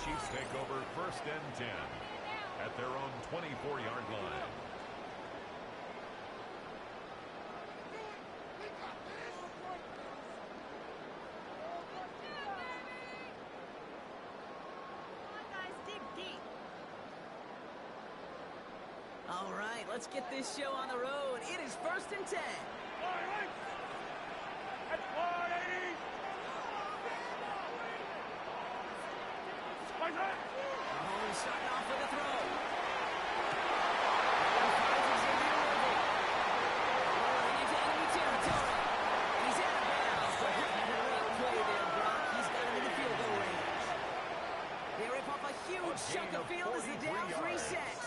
Chiefs take over 1st and 10 at their own 24-yard line. All right, let's get this show on the road. It is 1st and 10. Mahomes starting off with a throw. Rolling into enemy territory. He's out of bounds. Great play there, Brock. He's got him in the field goal range. They rip off a huge chunk of field as the downs reset.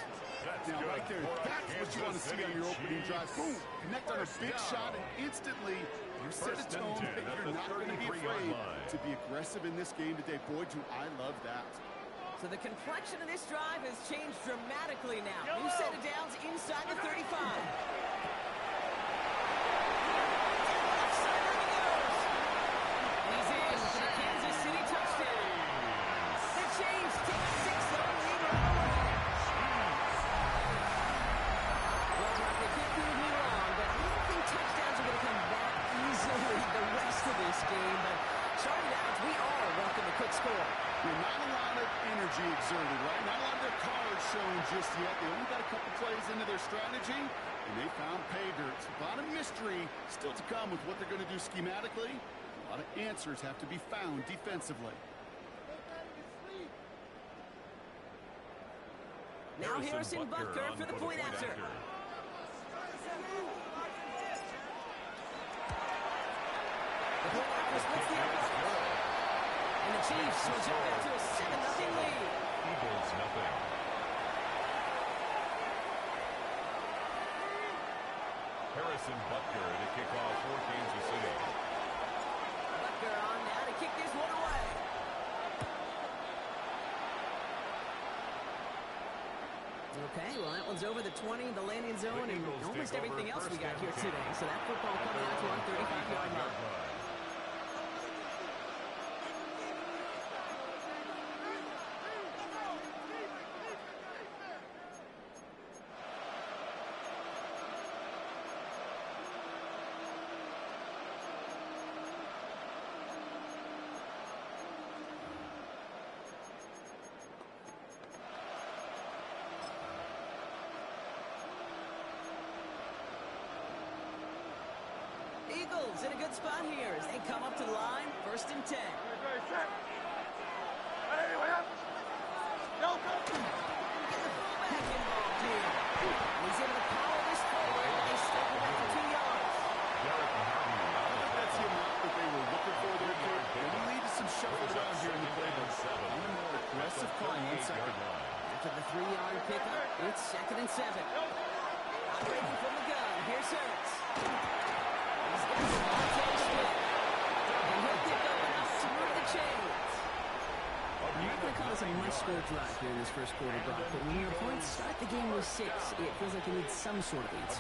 Now, right there, that's what you want to see on your opening drive. Boom! Connect on a big shot, and instantly you set a tone that you're not going to be afraid to be aggressive in this game today. Boy, do I love that. So the complexion of this drive has changed dramatically now. New set of downs inside the 35. He's in for the Kansas City touchdown. The Chiefs take a 6-0 lead right away. Well, Brock, they can't prove me wrong, but I don't think touchdowns are going to come that easily the rest of this game. But starting out, we all welcome a quick score. Not a lot of energy exerted, right? Not a lot of their cards shown just yet. They only got a couple plays into their strategy, and they found pay dirt. A lot of mystery still to come with what they're going to do schematically. A lot of answers have to be found defensively. Now Harrison Butker for the point after. The point after splits the envelope. And the Chiefs will jump out to a 7-0 lead. Eagles nothing. Harrison Butker to kick off for Kansas City. Butker on now to kick this one away. Okay, well that one's over the 20, the landing zone, and almost everything else we got here today. So that football coming out to our 35-yard line. Eagles in a good spot here as they come up to the line, 1st and 10. Get the fullback involved here. And he's able to power this forward. They step away for 2 yards. That's the amount that they were looking for there, Kurt. They needed some shuffle around here in the playbook. On a more aggressive call on second. After the 3-yard pickup, it's 2nd and 7. Operating from the gun, here's Hurts. He's got the Montez split. And he'll get going up toward the chains. I'm not going to call this a much-score drive here in this first quarter, Brock, but when your points start the game with 6, it feels like you need some sort of lead.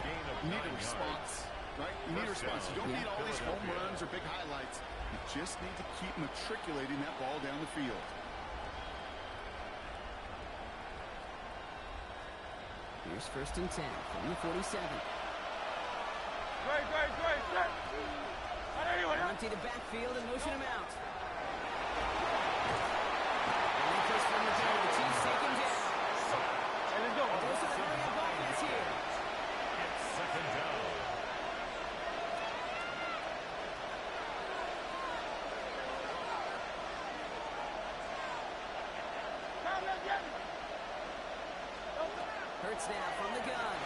You need a response, right? You need a response. You don't need all these home runs or big highlights. You just need to keep matriculating that ball down the field. Here's 1st and 10 from the 47. Empty the backfield and motion him out. And then Chris from the team, the Chiefs take him down. Those are the hurry-up offense here. It's 2nd down. Hurts now from the gun.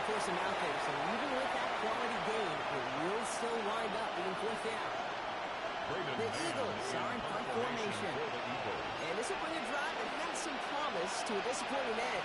Force him out there, so even with that quality gain, it will still wind up being 4th down. The Eagles are in punt formation. And this will bring a drive that had some promise to a disappointing end.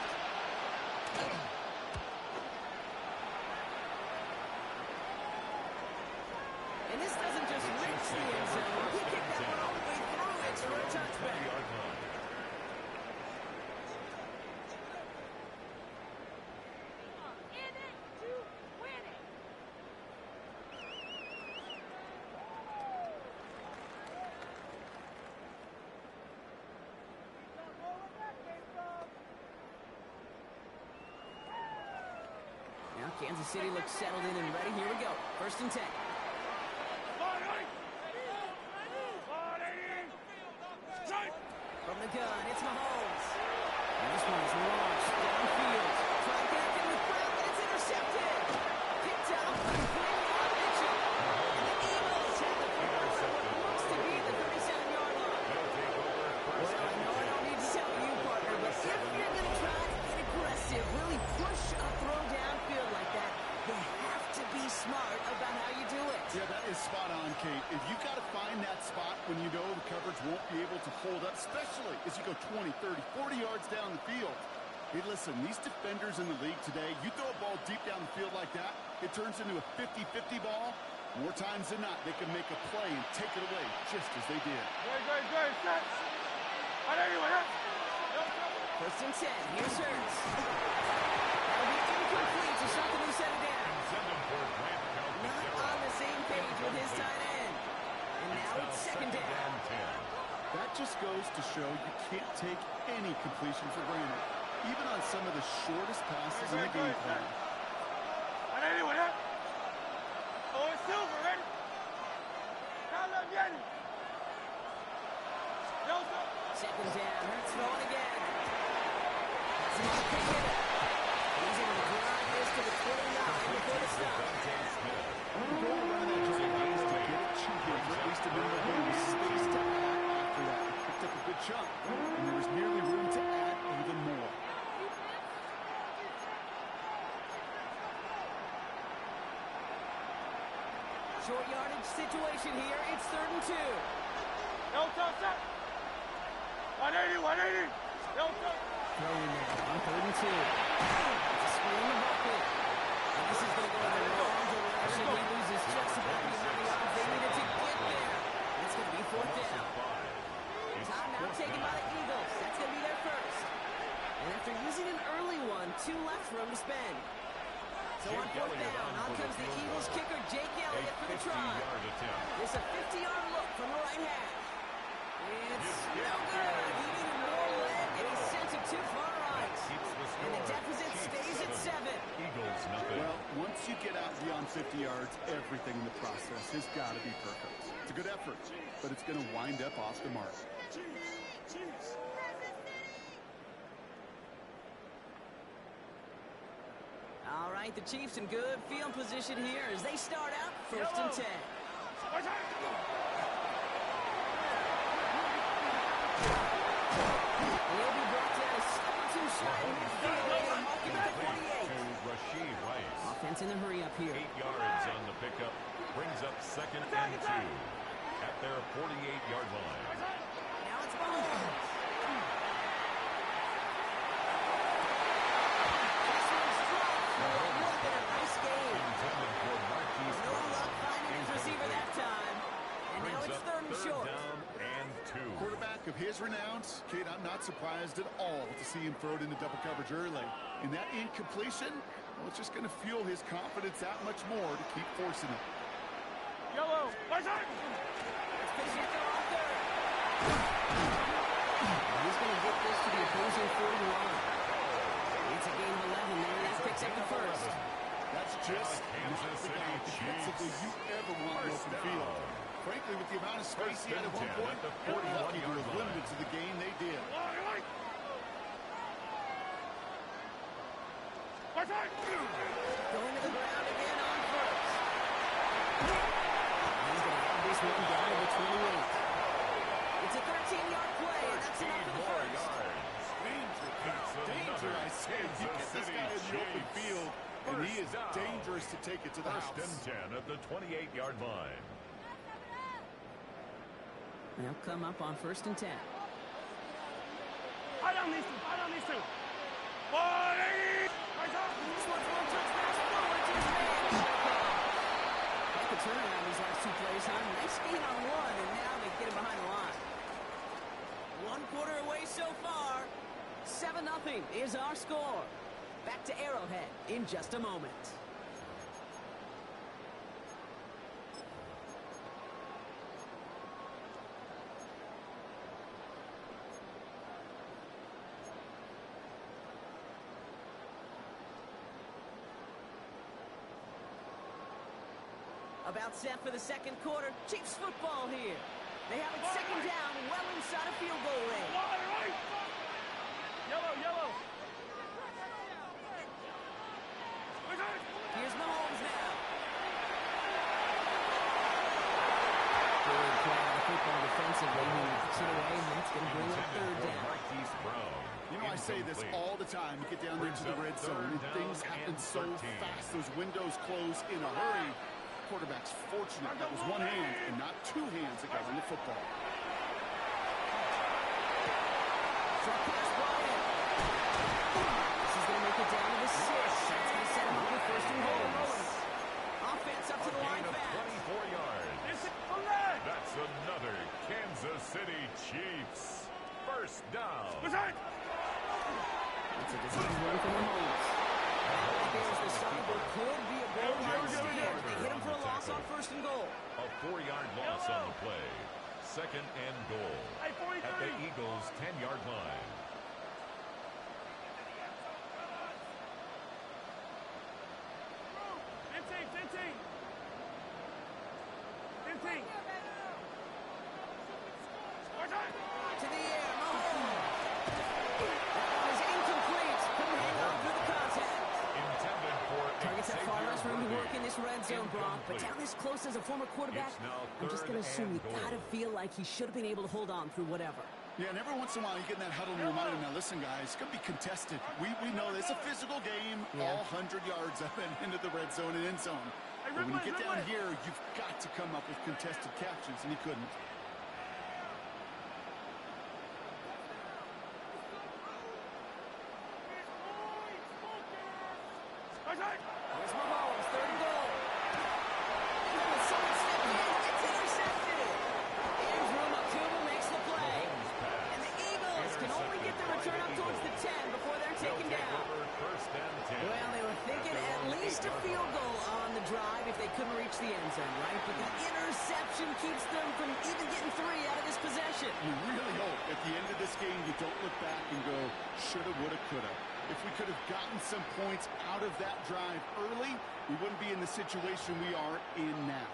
Kansas City looks settled in and ready. Here we go. 1st and 10. From the gun, it's Mahomes. And this one is launched downfield. Trying to connect it with Brown, but it's intercepted. Picked up by Green Mitchell. And the Eagles have the football at what looks to be the 37-yard line. Well, I know I don't need to tell you, partner, but if you're going to try to get aggressive, really push a throw downfield like that, you have to be smart about how you do it. Yeah, that is spot on, Kate. If you got to find that spot when you know the coverage won't be able to hold up, especially as you go 20, 30, 40 yards down the field. Hey, listen, these defenders in the league today, you throw a ball deep down the field like that, it turns into a 50-50 ball. More times than not, they can make a play and take it away just as they did. First and 10. Here's Hurts. That'll be incomplete to something who set it down. Not on the same page with his tight end. And now it's 2nd down. That just goes to show you can't take any completion for granted, even on some of the shortest passes in the game plan. 2nd down. Hurts throwing again. Has him on the pick hitter. He's able to drive this to the 29 before the stop. The goal around that just is to get it to him, or at least a minimum amount of space to add after that. He picked up a good chunk, and there was nearly room to add even more. Short yardage situation here. It's 3rd and 2. 180. Throwing there on 3rd and 2. Just spinning the bucket. And this is going to go in the wrong direction. He loses just about the amount of yards they needed to get there. And it's going to be 4th down. Timeout taken by the Eagles. That's going to be their first. And after using an early one, 2 left for him to spend. So on 4th down, on comes the Eagles kicker, Jake Elliott, for the try. It's a 50-yard look from the right half. It's no good. He needed more leg, and he sent it too far right. And the deficit stays at 7. Eagles nothing. Well, once you get out beyond 50 yards, everything in the process has got to be perfect. It's a good effort, but it's going to wind up off the mark. All right, the Chiefs in good field position here as they start out 1st and 10. He'll be brought down a step or two shy in midfield and mark him at the 48. Offense in the hurry up here. 8 yards on the pickup. Brings up 2nd and 2 at their 48-yard line. Now it's Mahomes. This one's dropped for what would have been a nice game. Intended for Marquise No Brown. luck finding his receiver that time. And now Brings it's up 3rd and short. down and 2. Quarterback of his renounce, kid, I'm not surprised at all to see him throw it into double coverage early. And that incompletion, well, it's just going to fuel his confidence that much more to keep forcing it. Let's finish it there on 3rd. He's going to get this to the opposing 41. It's a gain of 11 there. That picks up the first. That's just Kansas the guy City defensively Chiefs. you ever want in open field. Frankly, with the amount of space he had at one point, they're lucky to have limited to the game they did. Going to the ground again on 1st. He's going to have this one down to the 28. It's a 13-yard play, and that's enough for the first. Danger, I say. You get this guy in the open field, and he is dangerous to take it to the house. 1st and 10 at the 28-yard line. They'll come up on 1st and 10. This one's one touch pass forward to his man. Like a turnaround these last 2 plays, huh? Nice gain on 1, and now they get him behind the line. 1 quarter away so far. 7-0 is our score. Back to Arrowhead in just a moment. About set for the second quarter. Chiefs football here. They have it second down, well inside a field goal range. Yellow, yellow. Here's Mahomes now. Good play on the football defensively. He gets it away, and that's going to bring up third down. You know, I say this all the time. You get down there to the red zone, and things happen so fast. Those windows close in a hurry. Quarterback's fortunate that was one hand and not two hands that got in the football. Short pass ball in. This is going to make it down to the 6. That's going to set him up with first and goal. Offense up to the line fast. 24 yards. That's another Kansas City Chiefs first down. It's a design run from Mahomes. There's the stop, but could be a goal line stand. They hit him for a loss on first and goal. A 4-yard loss on the play. Second and goal at the Eagles' 10-yard line. To the air, Mahomes. That one is incomplete. Couldn't hang on through the contact. Intended for Targets have far less room to work in this red zone, Brock. But Incomplete. down this close as a former quarterback, It's now I'm just going to third assume and you got to goal. feel like he should have been able to hold on through whatever. Yeah, and every once in a while you get in that huddle and you remind them, now listen, guys, it's going to be contested. We know it's a physical game, Yeah. all 100 yards up and into the red zone and end zone. But when you get down here, you've got to come up with contested catches, and he couldn't. Here's Mahomes, third and goal. Someone stepped in. It's intercepted. Andrew Makuba makes the play. And the Eagles can only get the return up towards the 10 before they're taken down. First and 10. Well, they were thinking at least a field goal on the drive if they couldn't reach the end zone, right? But the interception keeps them from even getting 3 out of this possession. You really hope at the end of this game you don't look back and go, shoulda, woulda, coulda. If we could have gotten some points out of that drive early, we wouldn't be in the situation we are in now.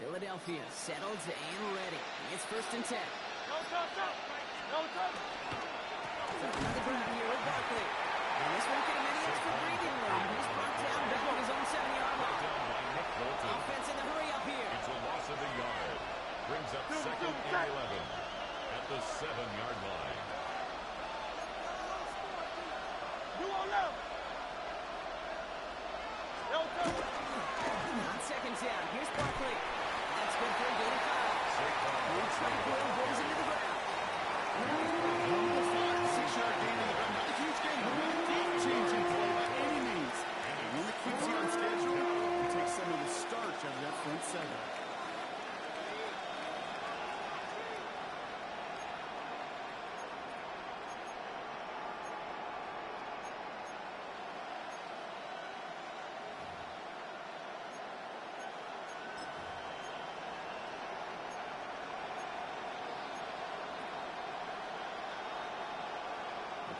Philadelphia settled and ready. It's first and 10. Another grab here with Barkley. And this won't get him any extra breathing room. He's brought down back on his own 7-yard line. Down by Nick Bolton. Offense in the hurry up here. It's a loss of a yard. Brings up second and 11 at the 7-yard line. On second down, here's Barkley. That's good for a gain of 5. Looks like Will goes into the ground. 6-yard gain in the ground. Not a huge gain, but not a game-changing play by any means. And when it keeps you on schedule, you take some of the starch out of that front seven.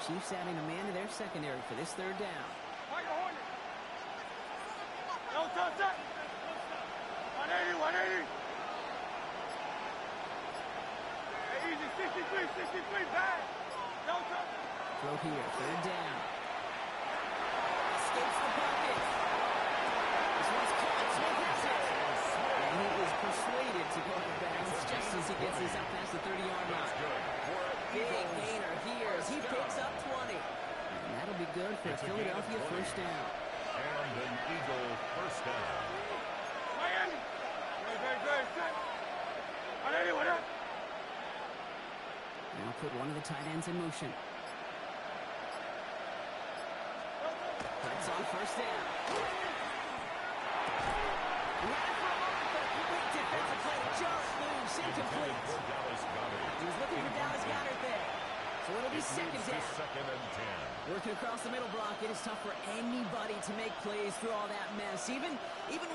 Chiefs adding a man to their secondary for this third down. Easy, 63, back. Throw here, third down. Escapes the pocket. This one's caught. Smith has it. And he was persuaded to go out of bounds just as he gets this up past the 30-yard line. Big gainer here as he picks up 20. And that'll be good for a Philadelphia first down. And an Eagle first down. Miami. Very set. What up? Now put one of the tight ends in motion. It's on first down. Ran it for a moment, but a complete defensive play. Just moves incomplete. Dallas Goddard. He was looking for Dallas Goddard there. So it'll be It second moves to down. second and 10. Working across the middle block, it is tough for anybody to make plays through all that mess, even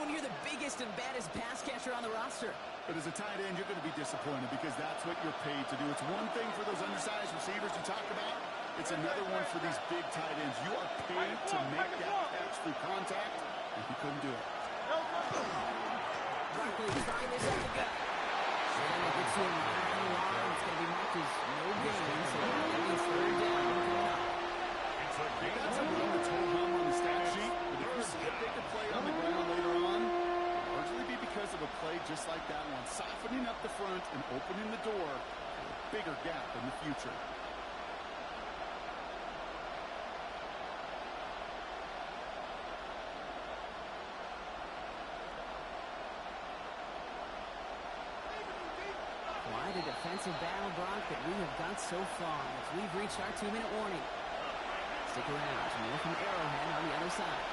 when you're the biggest and baddest pass catcher on the roster. But as a tight end, you're going to be disappointed because that's what you're paid to do. It's one thing for those undersized receivers you talk about. It's another one for these big tight ends. You are paid to make that catch through contact, and he couldn't do it. Barkley trying this up the gut. And it gets to him right on the line. It's going to be marked as no gain, so that means third down coming up. It's a gain. That's a run that's hold home on the stat sheet. But if you see a bigger play on the ground later on, it'll largely be because of a play just like that one, softening up the front and opening the door for a bigger gap in the future. Quite a defensive battle, Brock, that we have got so far as we've reached our 2-minute warning. Stick around. More from Arrowhead on the other side.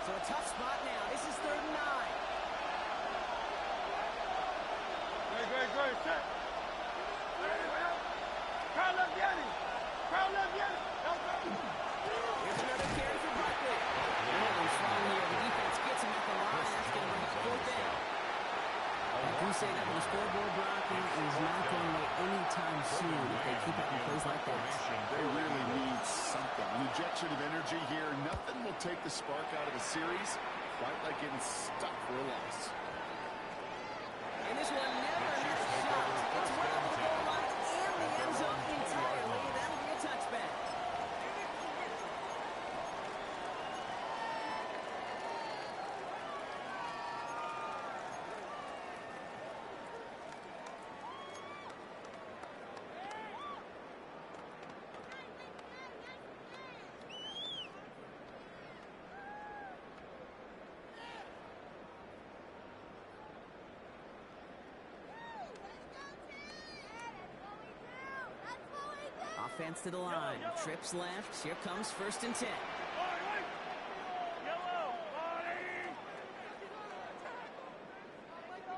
So a tough spot now. This is 3rd and 9. Great. Set. Crowd left Yanni. Here's another carry for Barkley. Really strong here. The defense gets him at the line. That's going to bring up 4th down. I do say that on the scoreboard, Brock, is not going away anytime soon if they keep up with plays like that. They really need something. An injection of energy here. Nothing will take the spark out of the series quite like getting stuck for a loss. And this one never had a shot. It's well over the goal line and the end zone entirely. That'll be a touchback. Offense to the line. Trips left. Here comes 1st and 10.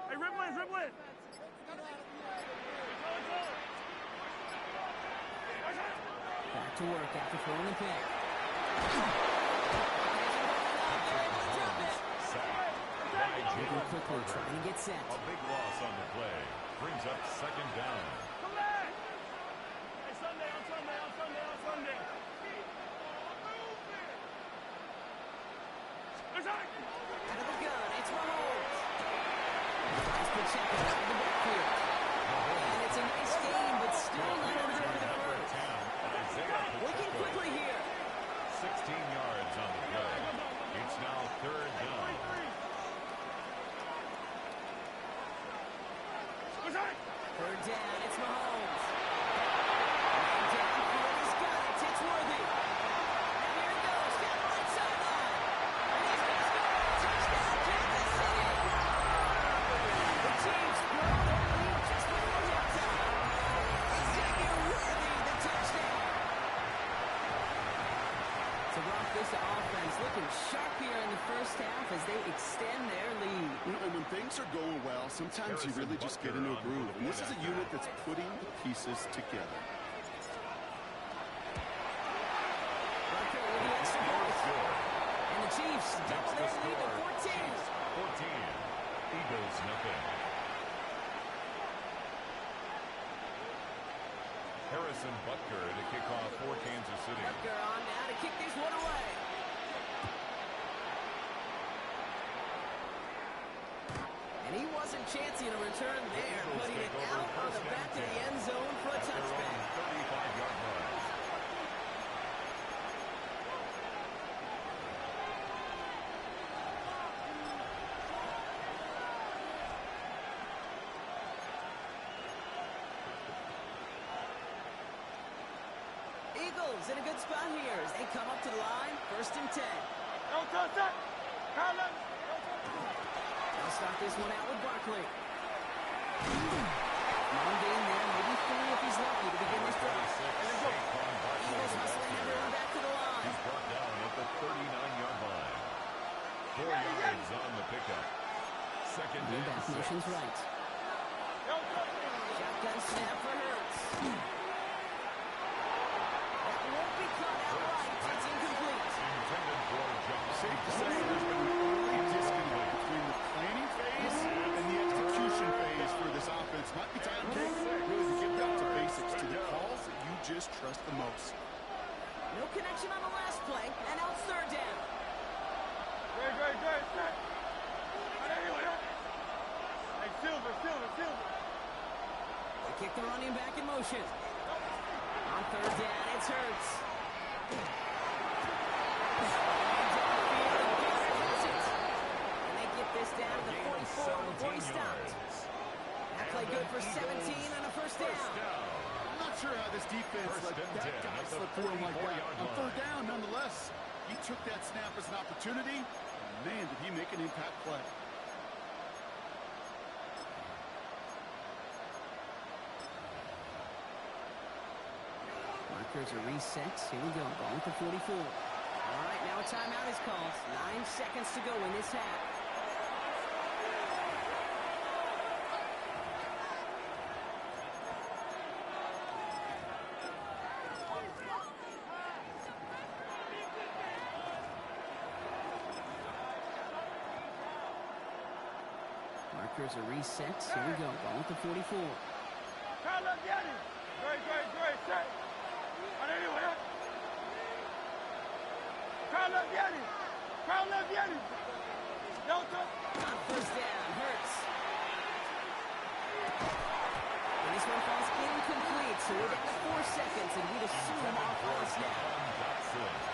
Hey, Ripley. Back to work after throwing the pick. Moving quickly, trying to get set. A big loss on the play. Brings up 2nd down. Come back. Hey, Sunday. Out of the gun, it's Mahomes. Tries to check it out of the backfield. And it's a nice game, but still not enough for the first. Working quickly here. 16 yards on the play. It's now 3rd down. Third down, it's Mahomes. And downfield, he's got it. It's Worthy. And here he goes, down the right sideline. And he's going to score. Touchdown, Kansas City. The Chiefs grow their lead just before halftime. Xavier Worthy, the touchdown. So Brock, this offense looking sharp here in the first half as they extend their lead. And when things are going well, sometimes you really just get into a groove. And this is a unit that's putting the pieces together. Barker with the extra point. And the Chiefs double their lead to 14. 14. Eagles nothing. Harrison Butker to kick off for Kansas City. Butker on now to kick this one away. And he wasn't chancing a return there, putting it out on the back of the end zone for a touchback. 35-yard line. Eagles in a good spot here as they come up to the line, 1st and 10. Don't touch that. They'll start this one out with Barkley. Long game there, maybe 3 if he's lucky to begin this drive. Eagles hustling everyone back to the line. He's brought down at the 39-yard line. 4 yards on the pickup. connection on the last play, and now it's third down. Great, set. Hey, Silver. They kick the running back in motion. On third down, it's Hurts. And they get this down to the 44 before he stopped. That play good for 17 and a first down. I'm not sure how this defense let that guy slip through him like that. On third down, nonetheless, he took that snap as an opportunity. Man, did he make an impact play. Markers are reset. Here we go. Ball at the 44. All right, now a timeout is called. 9 seconds to go in this half. Markers are reset. Here we go. Ball at the 44. Great, set. Crowd left Yanni. Delta. On first down, Hurts. And this one falls incomplete, so we're down to 4 seconds, and we'd assume off on a snap.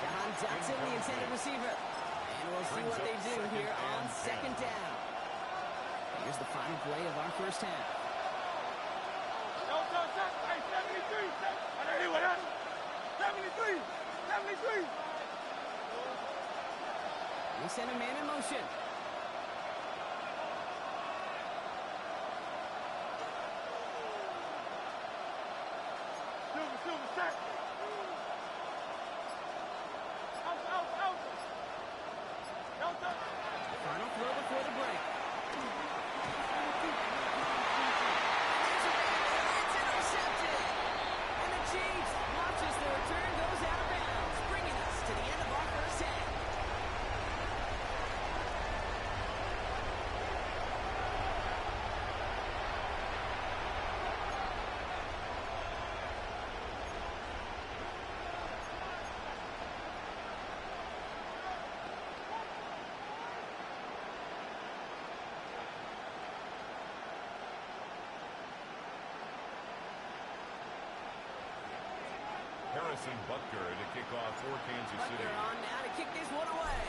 Jahan Dotson, the intended receiver. And we'll see what they do here on second down. Here's the final play of our first half. Delta, set. Hey, 73, set. 73. They send a man in motion. Silver, set. Out. Delta. Final throw before the break. It's intercepted. And the Chiefs watches the return goes out of bounds, bringing us to the end of our first half. Harrison Butker to kick off for Kansas City. Butker on now to kick this one away.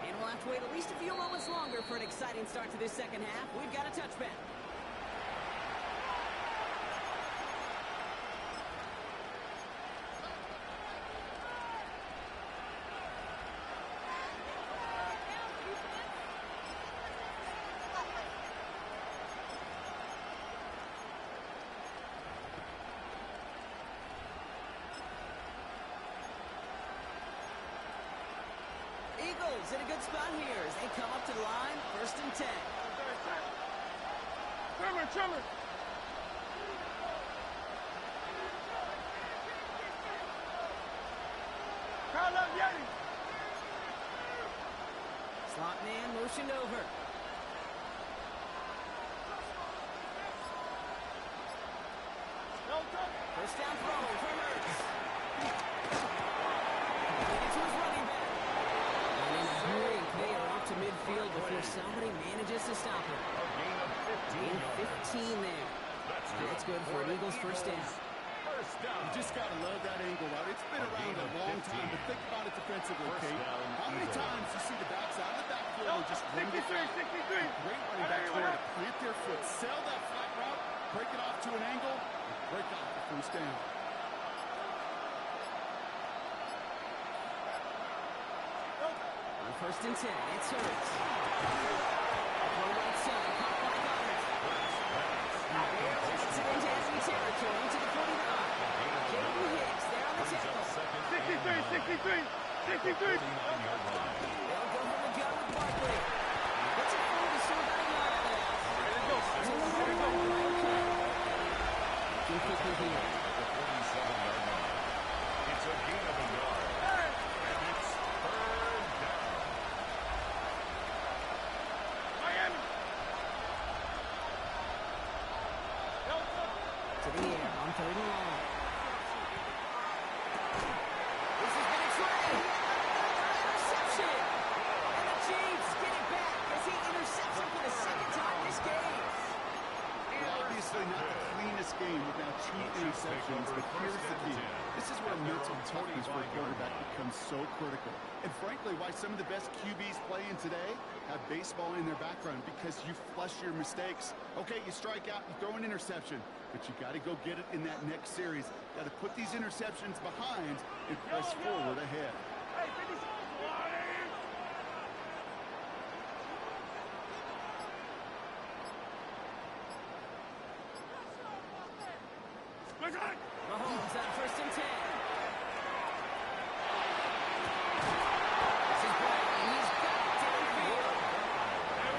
And we'll have to wait at least a few moments longer for an exciting start to this second half. We've got a touchback. Eagles in a good spot here as they come up to the line, 1st and 10. Trimmer. Crowd left Yanni. Slot man motioned over. Delta. First down throw from Hurts. Into his running back. And in a hurry, they are off to midfield before somebody manages to stop him. Gain 15 there. And that's good for an Eagles first down. You just got to love that angle route. It's been around a long time, but think about it defensively, Kate. How many times you see the backside of the backfield and just run the flat? 63. Great running backs there to plant their foot, sell that flat route, break it off to an angle, and break off the first down. On 1st and 10, it's Hurts. On the right side, caught by Goddard. Takes it into enemy territory to the 49. Jaden Hicks there on the tackle. 63. They'll go from the gun with Barkley. What's it for to serve out of yard there? To the 31. Looking quickly here. The 47-yard line. It's a gain of a yard. And it's third down. to the air on 3rd and long. This has been a tray. Interception. And the Chiefs get it back as he intercepts him for the second time this game. Obviously not the cleanest game without 2 interceptions, but here's the key. This is where mental toughness for a quarterback becomes so critical. And frankly, why some of the best QBs playing today have baseball in their background, because you flush your mistakes. Okay, you strike out, you throw an interception, but you got to go get it in that next series. Got to put these interceptions behind and press forward ahead. Mahomes on 1st and 10. This is Bradley. He's got it downfield.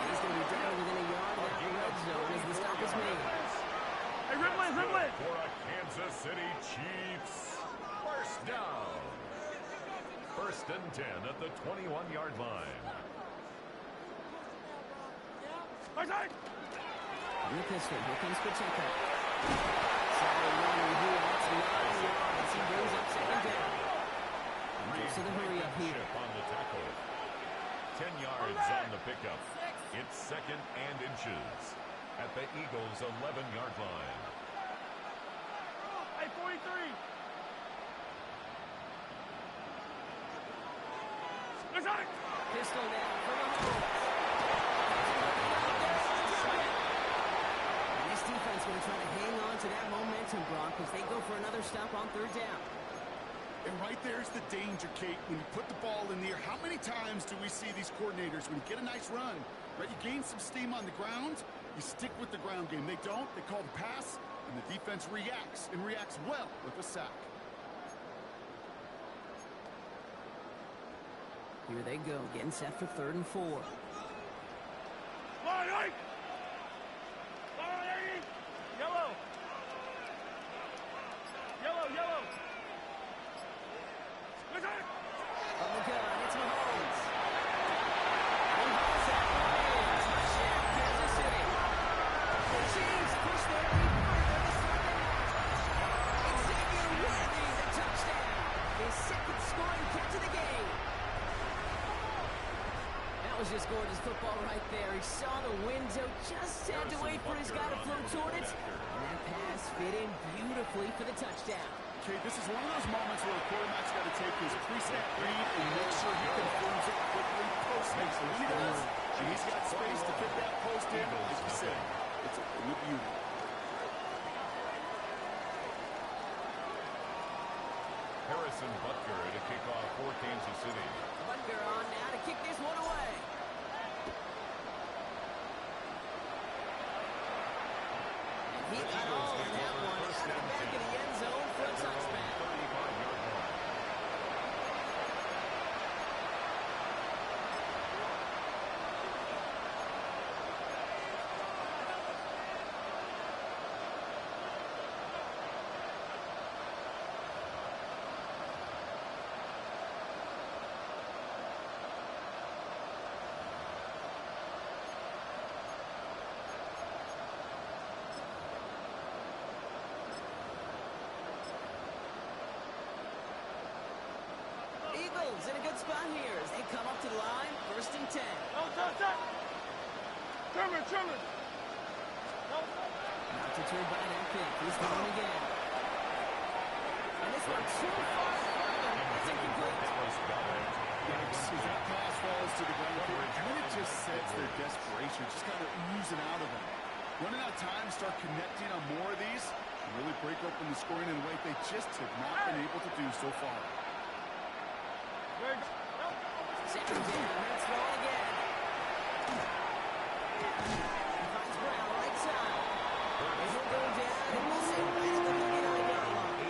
He's going to be down within a yard of that red zone as the stop is made. Hey, Ridley. For a Kansas City Chiefs first down. 1st and 10 at the 21-yard line. With this one, here comes Pacheco. Solid running here. That's 9 yards. He brings up 2nd down. Goes to the hurry up here. On the tackle. 10 yards on the pickup. It's 2nd and inches at the Eagles' 11-yard line. Hey, 43. Pistol down for Mahomes. This defense going to try to hang on to that momentum, Brock, as they go for another stop on 3rd down. And right there's the danger, Kate. When you put the ball in the air, how many times do we see these coordinators, when you get a nice run, right, you gain some steam on the ground, you stick with the ground game. They don't. They call the pass, and the defense reacts, and reacts well with a sack. Here they go, getting set for 3rd and 4. Yellow. On the gun, it's Mahomes. Mahomes out wins. Touchdown, Kansas City. The Chiefs push their lead further to 7-0. Xavier Worthy, the touchdown. His 2nd scoring catch of the game. That was just gorgeous football right there. He saw the window, just had to wait for his guy to float toward it. And that pass fit in beautifully for the touchdown. Okay, this is one of those moments where a quarterback's got to take his pre-snap read and make sure he confirms it quickly post-snap. So when he does, and he's got space to fit that post in, like you said, it's a thing of beauty. Harrison Butker to kick off for Kansas City. Butker on now to kick this one away. And he got all in that one. Out of the back of the end zone for a touchback. Eagles in a good spot here as they come up to the line. 1st and 10. Trimmer. Not deterred by that pick. He's going again. And this one too far further. It's incomplete. As that pass falls to the ground, it just sets their desperation, just kind of oozing out of them. Running out of time, start connecting on more of these, and really break open the scoring in a way they just have not been able to do so far. 2nd down. Let's throw it again. He finds Brown right side. And he'll go down and we'll say right at the 39-yard line.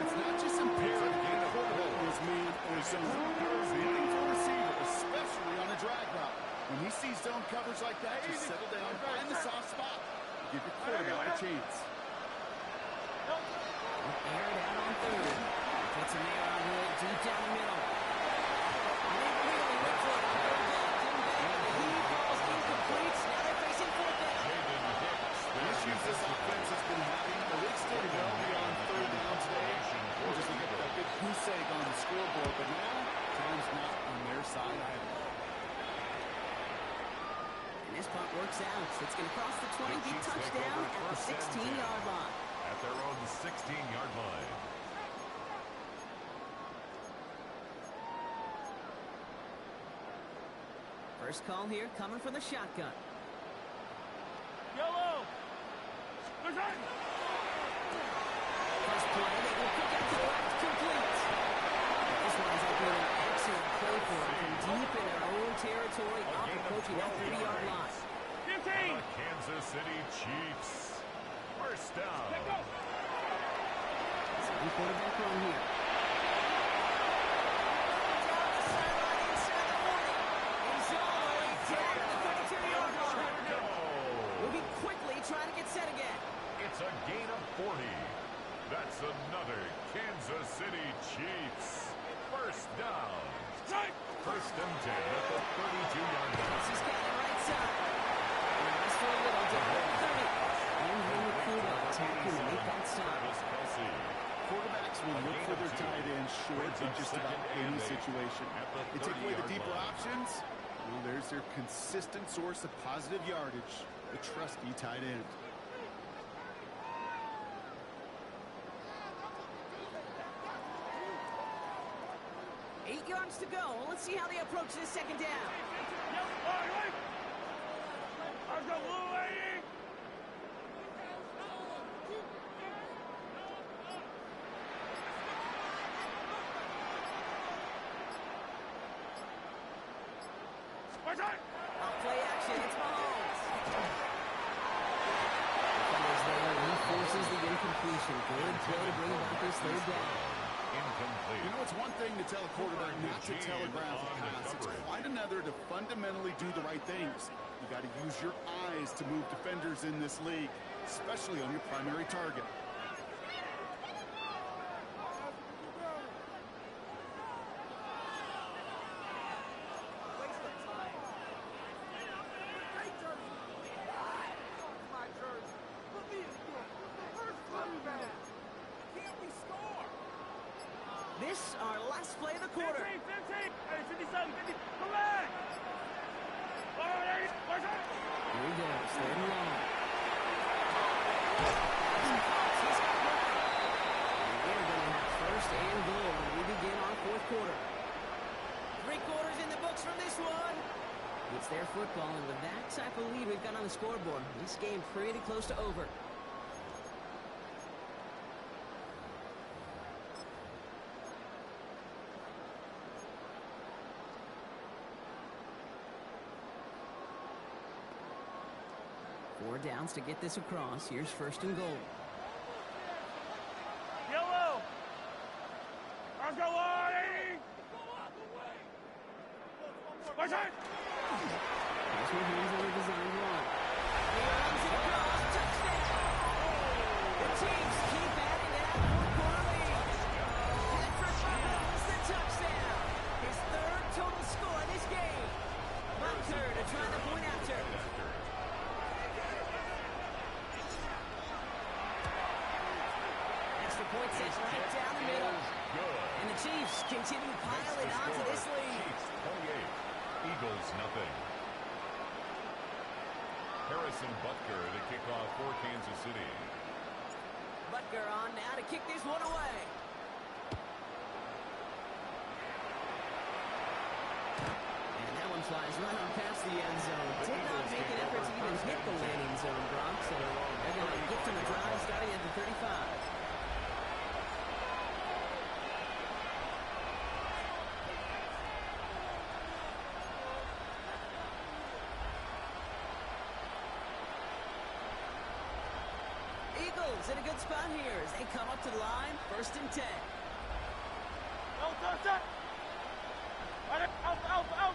It's not just imperative to get a quarterback in his man or zone. It's anything for a receiver, especially on a drag route. When he sees zone coverage like that, just settle down, find the soft spot, give your quarterback a chance. Air it out on 3rd. Puts him there on Hood, deep down the middle. And they really went for it on 3rd down. Didn't they? He falls incomplete. Now they're facing 4th down. The issues this offense has been having Works out. It's going to cross the 20, be Chiefs take touchdown over at the first and 16-yard 10 line. at their own 16-yard line. First call here coming from the shotgun. Yellow. There's one. First play, they go quick out to the left, complete. This winds up being an excellent play for them from deep in their own territory, off approaching that 30-yard line. 15. The Kansas City Chiefs. First down. Second quarterback run here. Moving quickly, trying to get set again. It's a gain of 40. That's another Kansas City Chiefs. First down. First and 10 at the 32-yard line. He's got it right side. And rest for a little to the 30. And Henry Kudo attacking to make that stop. Travis Kelce. Quarterbacks will look for their tight end short in just about any situation. They take away the deeper options. Well, there's their consistent source of positive yardage, the trusty tight end. Eight yards to go. Let's see how they approach this second down. Off play action. It's Mahomes. Defenders there. He forces the incompletion. Good play to bring about this third down. Incomplete. You know, it's one thing to tell a quarterback not to telegraph a pass. It's quite another to fundamentally do the right things. You got to use your eyes to move defenders in this league, especially on your primary target. This, our last play of the quarter. 15, 15. Hey, 57, 50. Come back. Oh, there you go. Here he goes. Third and long. We're going to have first and goal when we begin our fourth quarter. 3 quarters in the books from this one. It's their football, and with that type of lead we've got on the scoreboard, this game pretty close to over. Four downs to get this across. Here's first and goal. Yellow. Let's go, Warning. Watch out. There's no hands on the design run. He runs it across. Touchdown. The Chiefs keep adding to that fourth-quarter lead. Patrick Mahomes, the touchdown. His third total score in this game. Bunker to try the point after. Extra point sets right down the middle. And the Chiefs continue piling onto this lead. Chiefs 28, Eagles nothing. Harrison Butker to kick off for Kansas City. Butker on now to kick this one away. And that one flies right on past the end zone. Did not make an effort to even hit the landing zone, Brock. So they're going to get to the drive starting at the 35. Eagles in a good spot here as they come up to the line, first and 10. No, touch it. Out.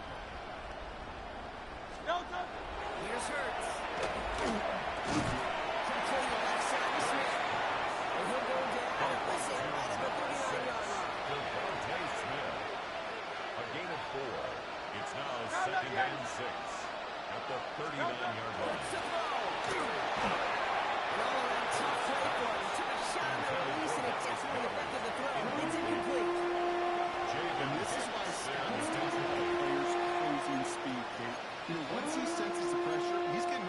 No, touch. Here's Hurts. Control the left side to Smith. And he'll go down. Let's say right at the 39-yard line. Devontae Smith. A gain of 4. It's now second and 6 at the 39-yard line. What's the throw? An all-around tough play for him. Took a shot on the release, and it definitely affected the throw. It's incomplete. And this is why scouts talk about players' closing speed, Kate. You know, once he senses the pressure, he's getting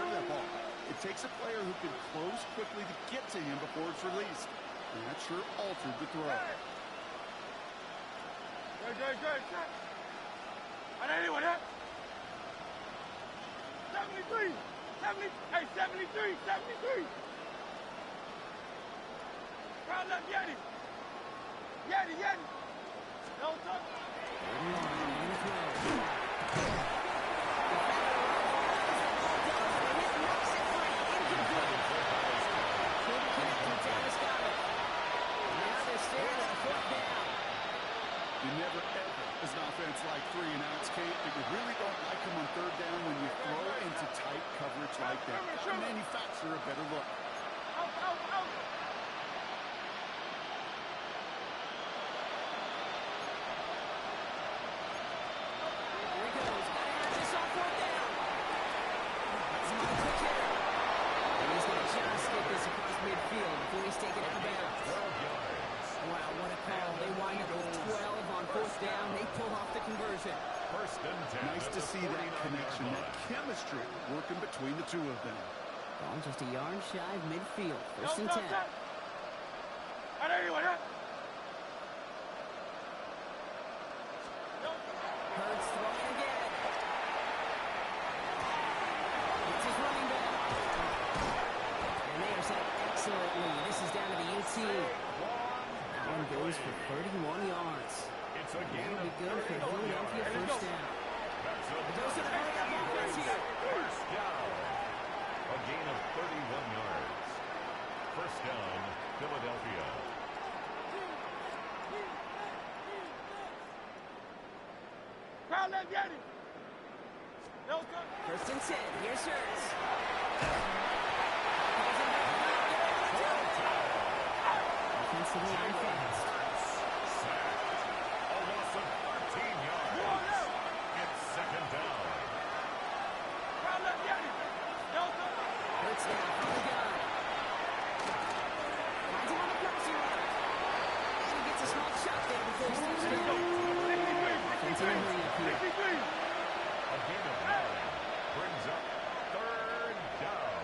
takes a player who can close quickly to get to him before it's released. And that sure altered the throw. Good. And anyone else? 73. 73. Crowd left, Yeti. No touch. You never ever, as an offense like 3 and outs, Kate, but you really don't like them on third down when you throw into tight coverage like that. Gotta manufacture a better look. Out. Here he goes. Gotta have this on fourth down. That's my quick hitter. And he's gonna just get this across midfield before he's taken out of bounds. 12 yards. Wow, what a call. They wind up with 12 on fourth down. They pull off the conversion. First and 10. Nice to see that connection, that chemistry working between the two of them. Ball just a yard shy of midfield. First and 10. And anyone else? Hurts throwing again. It's his running back. And they are set up excellently. This is down to the 18. That one goes for 31 yards. It's a That'll gain be of good for 31 Philadelphia yards. first down. That's a Goes to the hurry-up offense here. first down. A gain of 31 yards. First down, Philadelphia. Crowd left, Yeti. No touch. First and 10. Here's Hurts. Offensive line fast. Sacked. A loss of 13 yards. It's second down. Crowd left, Yeti. No touch. Hurts now from the gun. Finds him on the crossing route. And he gets a small shot there before he steps down. Offensive hurry-up here. 63. A gain of 9 brings up third down.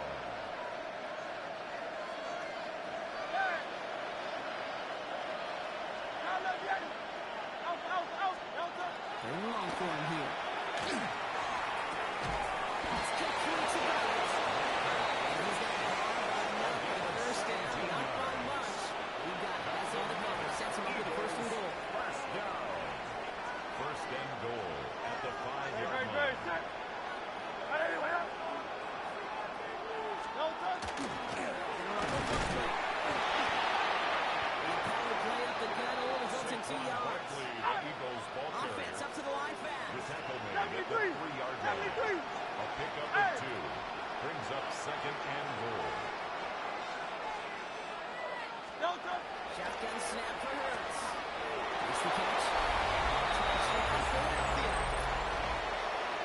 Crowd left, Yeti. Out. No touch. Very long for him here. It's complete to Rogers. And he's got another first down. Not by much. He got it. That's all that matters. Sets him up with the first and goal. First down. First and goal at the 5-yard Very line. set. And anyone else? No touch. Power play up the gut. All results in 2 yards. Quickly, the Eagles ball Offense carrier. up to the line The fast. tackle made at the 73. 3-yard line. 73. A pickup of 2 brings up second and goal. No touch. Shotgun snap for Hurts. Makes the catch. Touchdown for Philadelphia.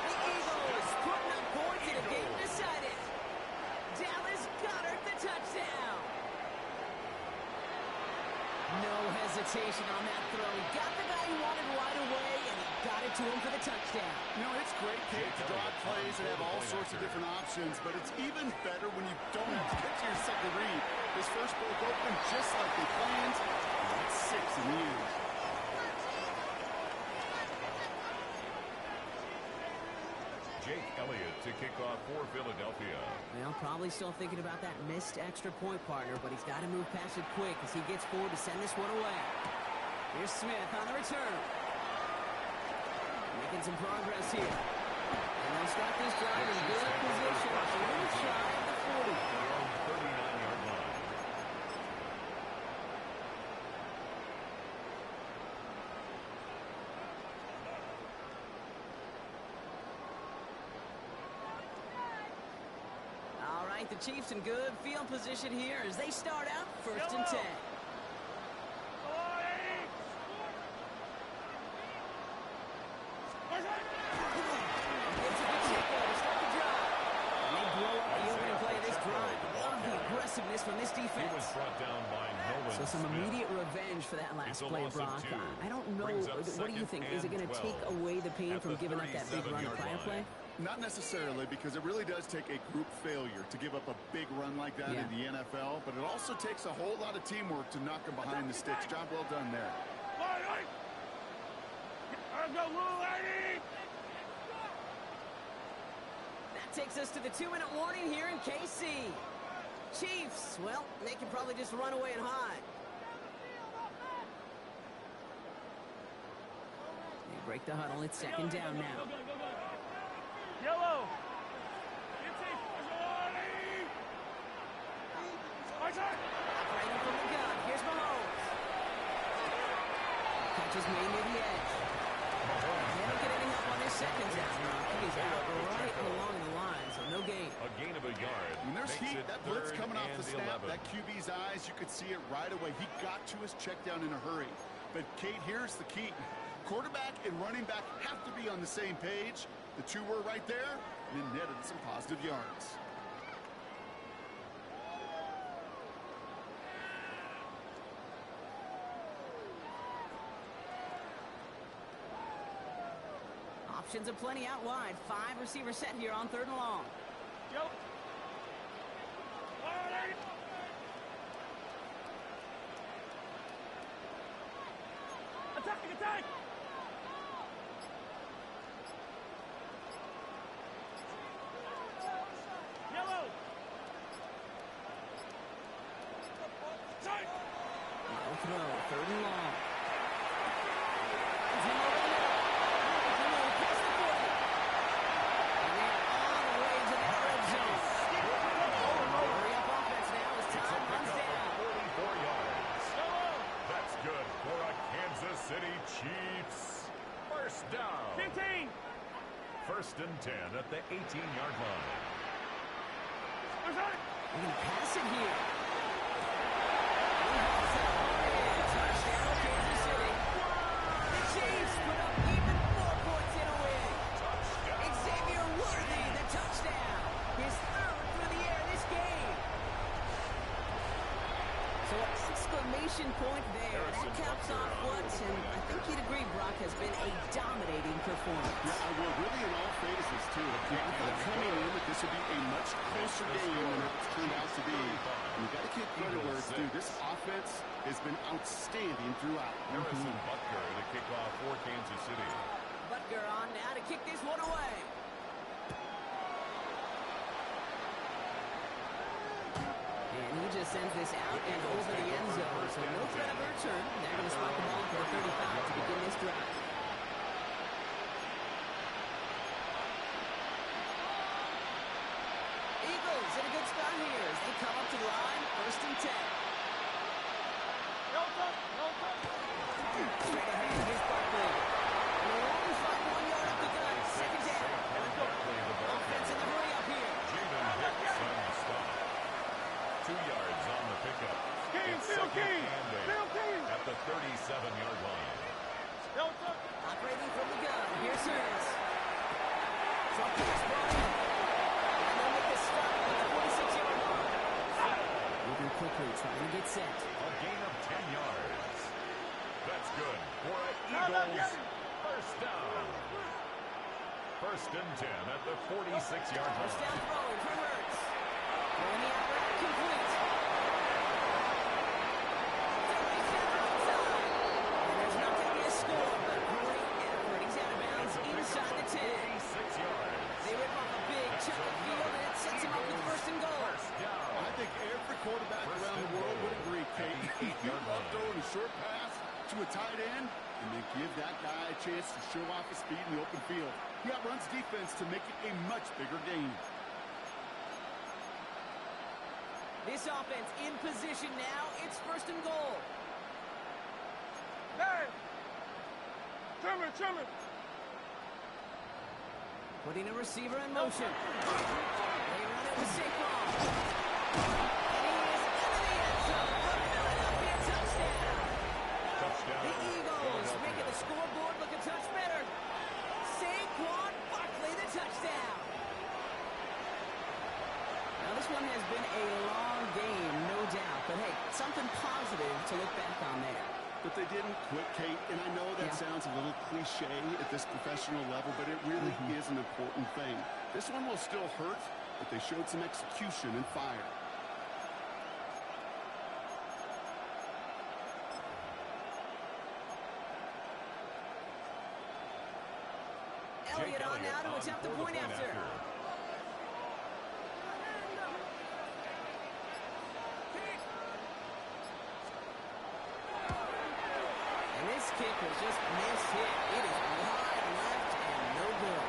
The Eagles putting up points in a game decided. Dallas Goedert the touchdown. No hesitation on that throw. He got the guy he wanted right away, and he got it to him for the touchdown. You know, it's great, Kate, to draw plays and have all sorts of different options, but it's even better when you don't have to get to your second read. This first broke open just like they planned, and that's 6 in the end. Jake Elliott to kick off for Philadelphia. Well, probably still thinking about that missed extra point, partner, but he's got to move past it quick as he gets forward to send this one away. Here's Smith on the return. Making some progress here. And they'll start this drive in good position. A little shy of the 40. Their own 39-yard line. All right, the Chiefs in good field position here as they start out first and 10. It's a good takeaway to start the drive. And they blow up the opening play of this drive. Love the aggressiveness from this He was defense. brought down by Nolan So some Smith. immediate revenge for that last It's a play, loss of Brock. 2. I don't know. Brings up What do you second think? Is it going and to take 12 away the pain at from the giving up that big run the 37-yard prior line. play? Not necessarily, because it really does take a group failure to give up a big run like that in the NFL, but it also takes a whole lot of teamwork to knock them behind the sticks. Job well done there. That takes us to the 2-minute warning here in KC. Chiefs, well, they can probably just run away and hide. They break the huddle. It's second down now. Yellow. Operating from the gun. Here's Mahomes. Catch is made near the edge. They don't get any help on this second down. He is out right along the line, so no gain. A gain of a yard. When there's Makes heat, it that blitz third coming off and the snap, 11. that QB's eyes, you could see it right away. He got to his check down in a hurry. But, Kate, here's the key. Quarterback and running back have to be on the same page. The two were right there, and it netted some positive yards. Options are plenty out wide. 5 receivers set here on 3rd and long. Attack! Yellow! No throw. 3rd and long. City Chiefs. First down. 15. 1st and 10 at the 18-yard line. We're going to pass it here. Touchdown, Kansas City. The Chiefs put up even more points in a win. Touchdown. Xavier Worthy, the touchdown. His 3rd through the air this game. So an exclamation point there. That caps off what, and I think you'd agree, Brock, has been a dominating performance. Yeah, well, really in all phases, too. We thought coming in that this would be a much closer game than it's turned out to be. And you got to give credit where it's due. This offense has been outstanding throughout. Harrison Butker to kick off for Kansas City. Butker on now to kick this one away. And he just sends this out and over the end zone. So no threat of a return. They're going to spot the ball for the 35 to begin this drive. Eagles in a good spot here as they come up to the line. 1st and 10. Straight ahead, here's Barkley. Long shot, 1 yard up the gut. Second down. Offense in the hurry up here. Jaden Hicks on the stop. 2 yards on the pickup. It's second and 8 at the 37-yard line. Operating from the gun. Here's Serves. From pass ball. And they'll make the stop at the 46-yard line. Moving quickly, trying to get set. A gain of 10 yards. That's good for an Eagles first down. 1st and 10 at the 46-yard line. First down throwing for Hurts. Throwing the out route complete. And there's not going to be a score, but great effort. He's out of bounds inside the 10. 46 yards. They rip off a big chunk of field, and it sets him up with 1st and goal. I think every quarterback around the world would agree, Kate. You love throwing a short pass to a tight end and then give that guy a chance to show off his speed in the open field. He outruns defense to make it a much bigger game. This offense in position now. It's 1st and goal. Hey! Trimmer! Putting a receiver in motion. They run it with Saquon. And he is into the end zone for Philadelphia touchdown. The Eagles making the scoreboard look a touch better. Saquon Barkley, the touchdown. Now this one has been a long game, no doubt. But hey, something positive to look back on there. But they didn't quit, Kate, and I know that sounds a little cliche at this professional level, but it really is an important thing. This one will still hurt, but they showed some execution and fire. Elliott on now to attempt the point after. And this kick was just mishit. It is wide left and no good.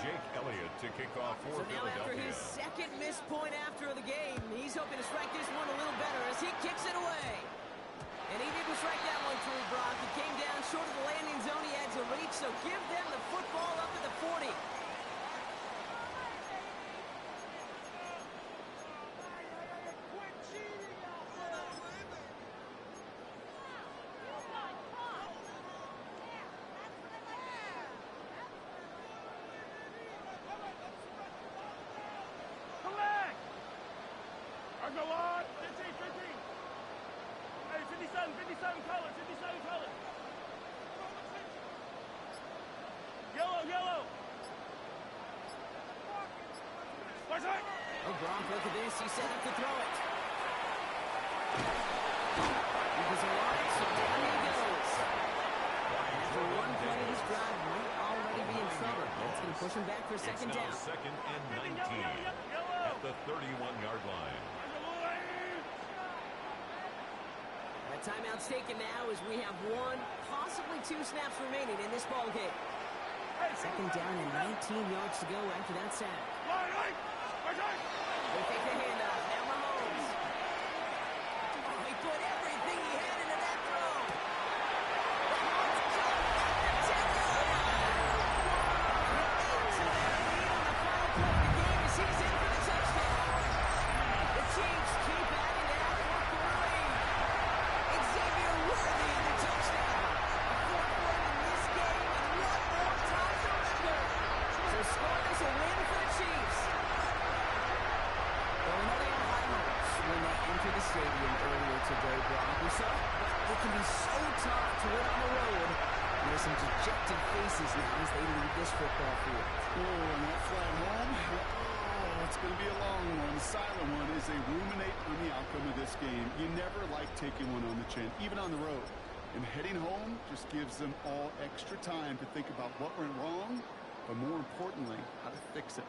Jake Elliott to kick off for So now after his second missed point after the game, he's hoping to strike this one a little better as he kicks it away. And he didn't strike that one through, Brock. He came down short of the landing zone he had to reach, so give them the football up at the 40. On the line. 15. Hey, 57 colors. Yellow. What's that? Oh, Gronk, look at this. He's set up to throw it. He was alive, so down he goes. After one play, this drive might already be in trouble. That's going to push him back for a second down. Second and 19 at the 31-yard line. That timeout's taken now as we have one, possibly two snaps remaining in this ball game. Second down and 19 yards to go after that sack. They take the handoff. Now Mahomes. Oh, he put everything he had into that throw. Mahomes caught at the 10-yard line. Into their lead on the final play of the game as he's in for the touchdown. The Chiefs keep adding down for 3. Xavier Worthy in the touchdown. A fourth one in this game and one more time to render. So scoreless, a win for the Chiefs. Well, we know they had high hopes when they entered the stadium earlier today, Brock. We saw it can be so tough to win on the road. There's some dejected faces now as they leave this football field. Oh, and that flight home, it's going to be a long one. The silent one is they ruminate on the outcome of this game. You never like taking one on the chin, even on the road. And heading home just gives them all extra time to think about what went wrong, but more importantly, how to fix it.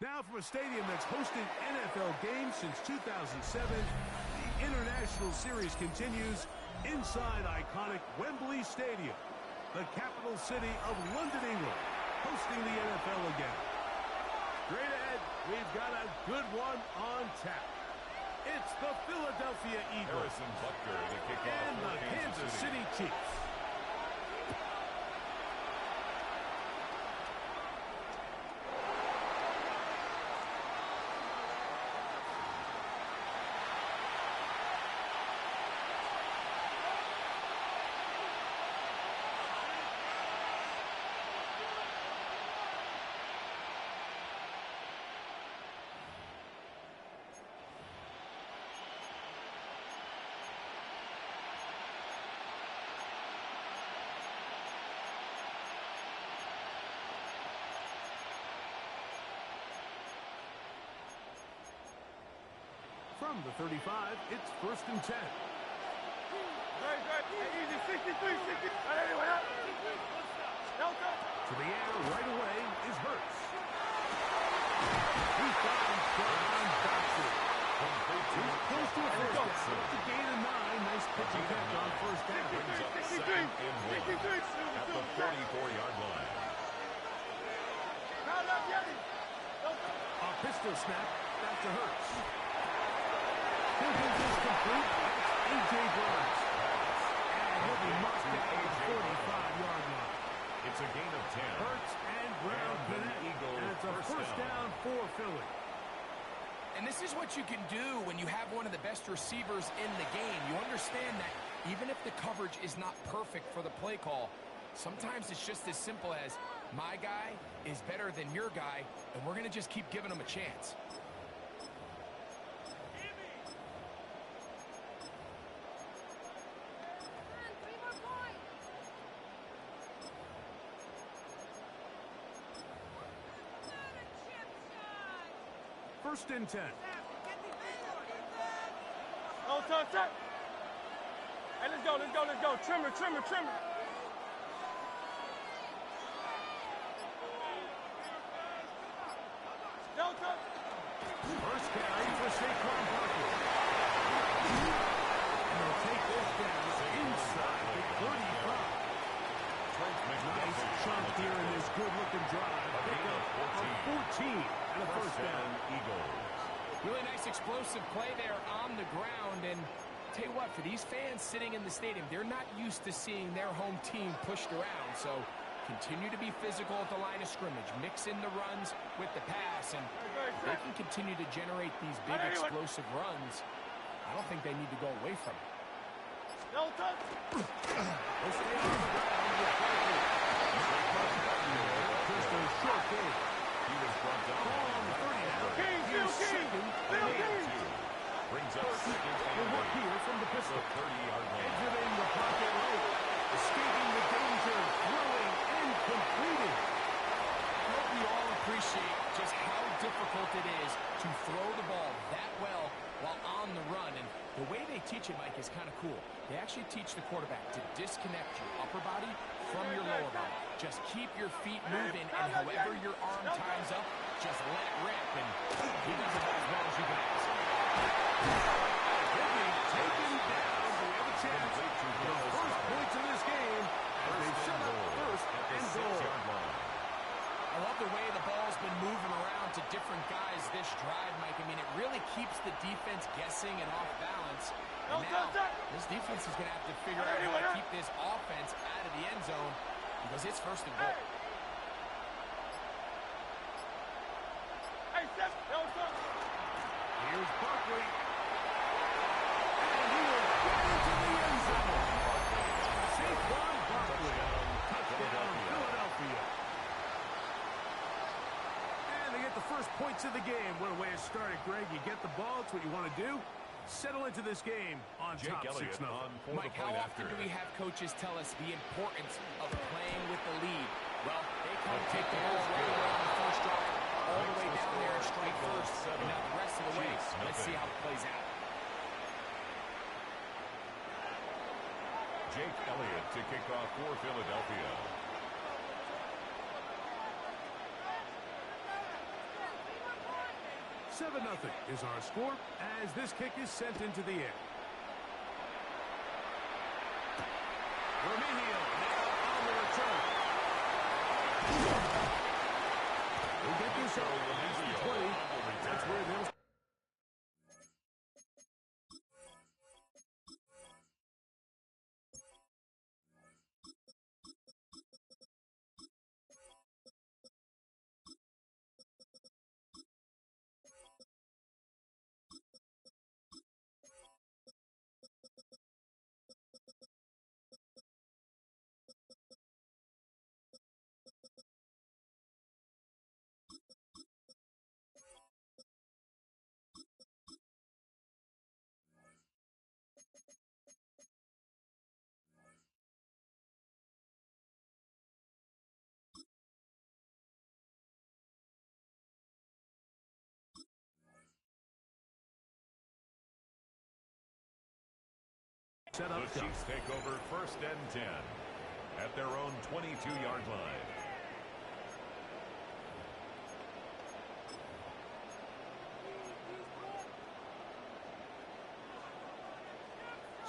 Now from a stadium that's hosted NFL games since 2007, the International Series continues inside iconic Wembley Stadium, the capital city of London, England, hosting the NFL again. Straight ahead, we've got a good one on tap. It's the Philadelphia Eagles Harrison Butker to kick off and for the Kansas City Chiefs. From the 35, it's 1st and 10. Great. Easy. 63, 60. Anyway, up. To the air right away is Hurts. He finds John Dodson. He's close to a first down. It's a gain of 9. Nice pitch effect on first down. Brings up 2nd and 1 at the 34-yard line. A pistol snap back to Hurts. Pickens is complete. That's A.J. Brown. And he'll be marked down at the 45-yard line. It's a gain of 10. Hurts and Brown connect. And it's a first down for Philly. And this is what you can do when you have one of the best receivers in the game. You understand that even if the coverage is not perfect for the play call, sometimes it's just as simple as my guy is better than your guy, and we're going to just keep giving him a chance. First and 10. Oh, touch. Hey, let's go. Trimmer. First carry for Saquon Barkley. And they'll take this down inside the 35. Nice chunk here in this good-looking drive. Pick up a 14 and a first down. Eagles. Really nice explosive play there on the ground. And tell you what, for these fans sitting in the stadium, they're not used to seeing their home team pushed around. So continue to be physical at the line of scrimmage. Mix in the runs with the pass. And they can continue to generate these big explosive runs. I don't think they need to go away from it. They'll stay on the ground with Barkley. Just a short game. He was brought down. Ball on the 30 now. Here's second and 8. Brings up Hurts 2nd will and work 1 here from the at the pistol. 30-yard line. Exiting the pocket late. Escaping the danger. Throwing and completing. I hope you all appreciate just how difficult it is to throw the ball that well while on the run. And the way they teach it, Mike, is kind of cool. They actually teach the quarterback to disconnect your upper body from your lower body. Just keep your feet moving, and however your arm times up, just let it rip. And he does it as well as you can ask. He'll be taken down. We have a chance for the first points of this game as they set up first and goal. I love the way the ball's been moving around to different guys this drive, Mike. I mean, it really keeps the defense guessing and off balance. And now, this defense is going to have to figure out how to keep this offense out of the end zone because it's first and goal. Here's Barkley. And he will get into the end zone. Saquon Barkley. Touchdown, Philadelphia. And they get the first points of the game. What a way to start it, Greg. You get the ball. It's what you want to do. Settle into this game on Jake top 6-0. Mike, how often do we have coaches tell us the importance of playing with the lead? Well, they come take the ball right away on the first drive, all the way down there and strike first. And now the rest of the way, let's see how it plays out. Jake Elliott to kick off for Philadelphia. 7-0 is our score as this kick is sent into the air. Remigio now on the return. We'll get this over past the 20. That's where they'll... The Chiefs take over 1st and 10 at their own 22-yard line.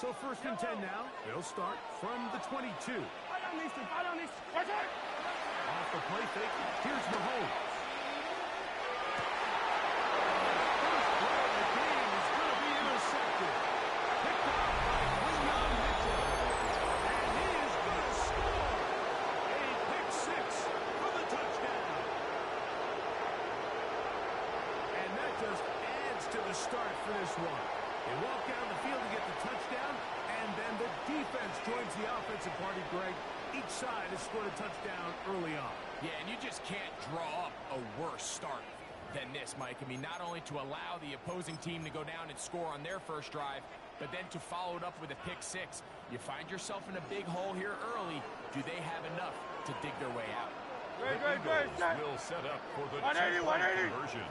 So 1st and 10 now. They'll start from the 22. Off the play fake. Here's Mahomes. First play of the game is going to be intercepted. Picked off by Leon Mitchell. And he is going to score. A pick six for the touchdown. And that just adds to the start for this one. They walk down the field to get the touchdown, and then the defense joins the offensive party, Greg. Each side has scored a touchdown early on. Yeah, and you just can't draw up a worse start than this, Mike. I mean, not only to allow the opposing team to go down and score on their first drive, but then to follow it up with a pick six. You find yourself in a big hole here early. Do they have enough to dig their way out? The Eagles will set up for the two-point conversion.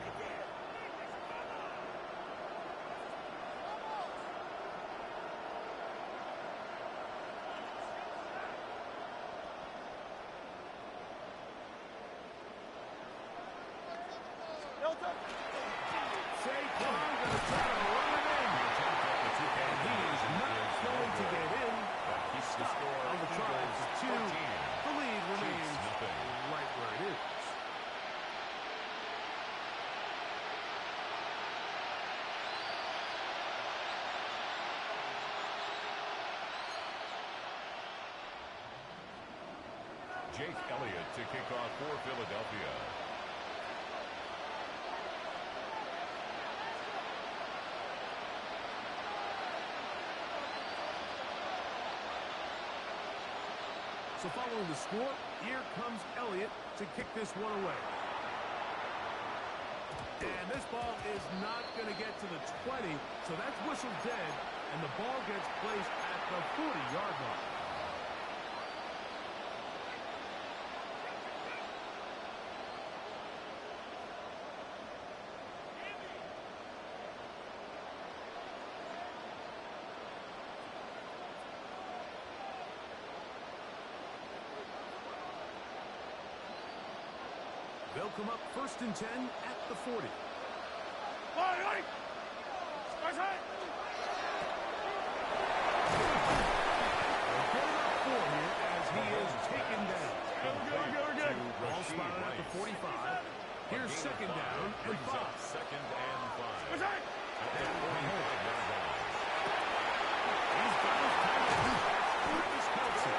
Jake Elliott to kick off for Philadelphia. So following the score, here comes Elliott to kick this one away. And this ball is not going to get to the 20, so that's whistled dead, and the ball gets placed at the 40-yard line. They'll come up 1st and 10 at the 40. They'll get it up 4 here as he is taken down. Ball spotted at the 45. Here's 2nd down and 5. 2nd and 5. He's got his Kelsey.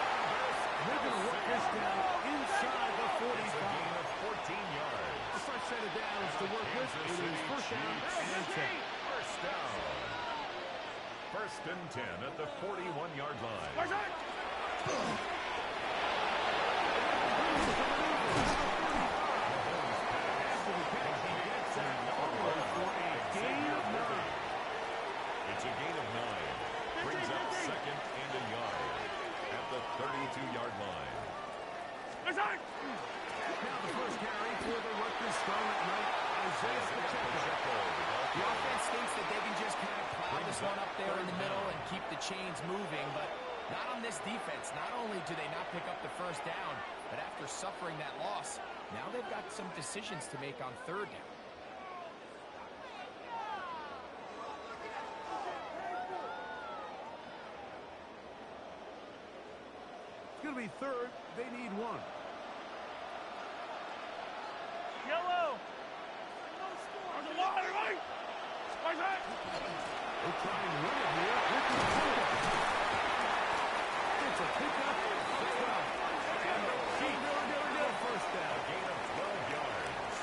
They're going to work this down inside the 45. 14 yards. A fresh set of downs to work with. It is 1st down and 10. First down. 1st and 10 at the 41-yard line. It's a gain of 9. Brings up 2nd and a yard at the 32-yard line. Now the first carry for the Rutgers Scarlet Knight, Isaiah Pacheco. The offense thinks that they can just kind of plow this one up there in the middle and keep the chains moving, but not on this defense. Not only do they not pick up the first down, but after suffering that loss, now they've got some decisions to make on 3rd down. going to be third. They need one. Yellow. On the line, right? Right back. They're trying to win it here. It's a pickup of 12. And the first down. A gain of 12 yards.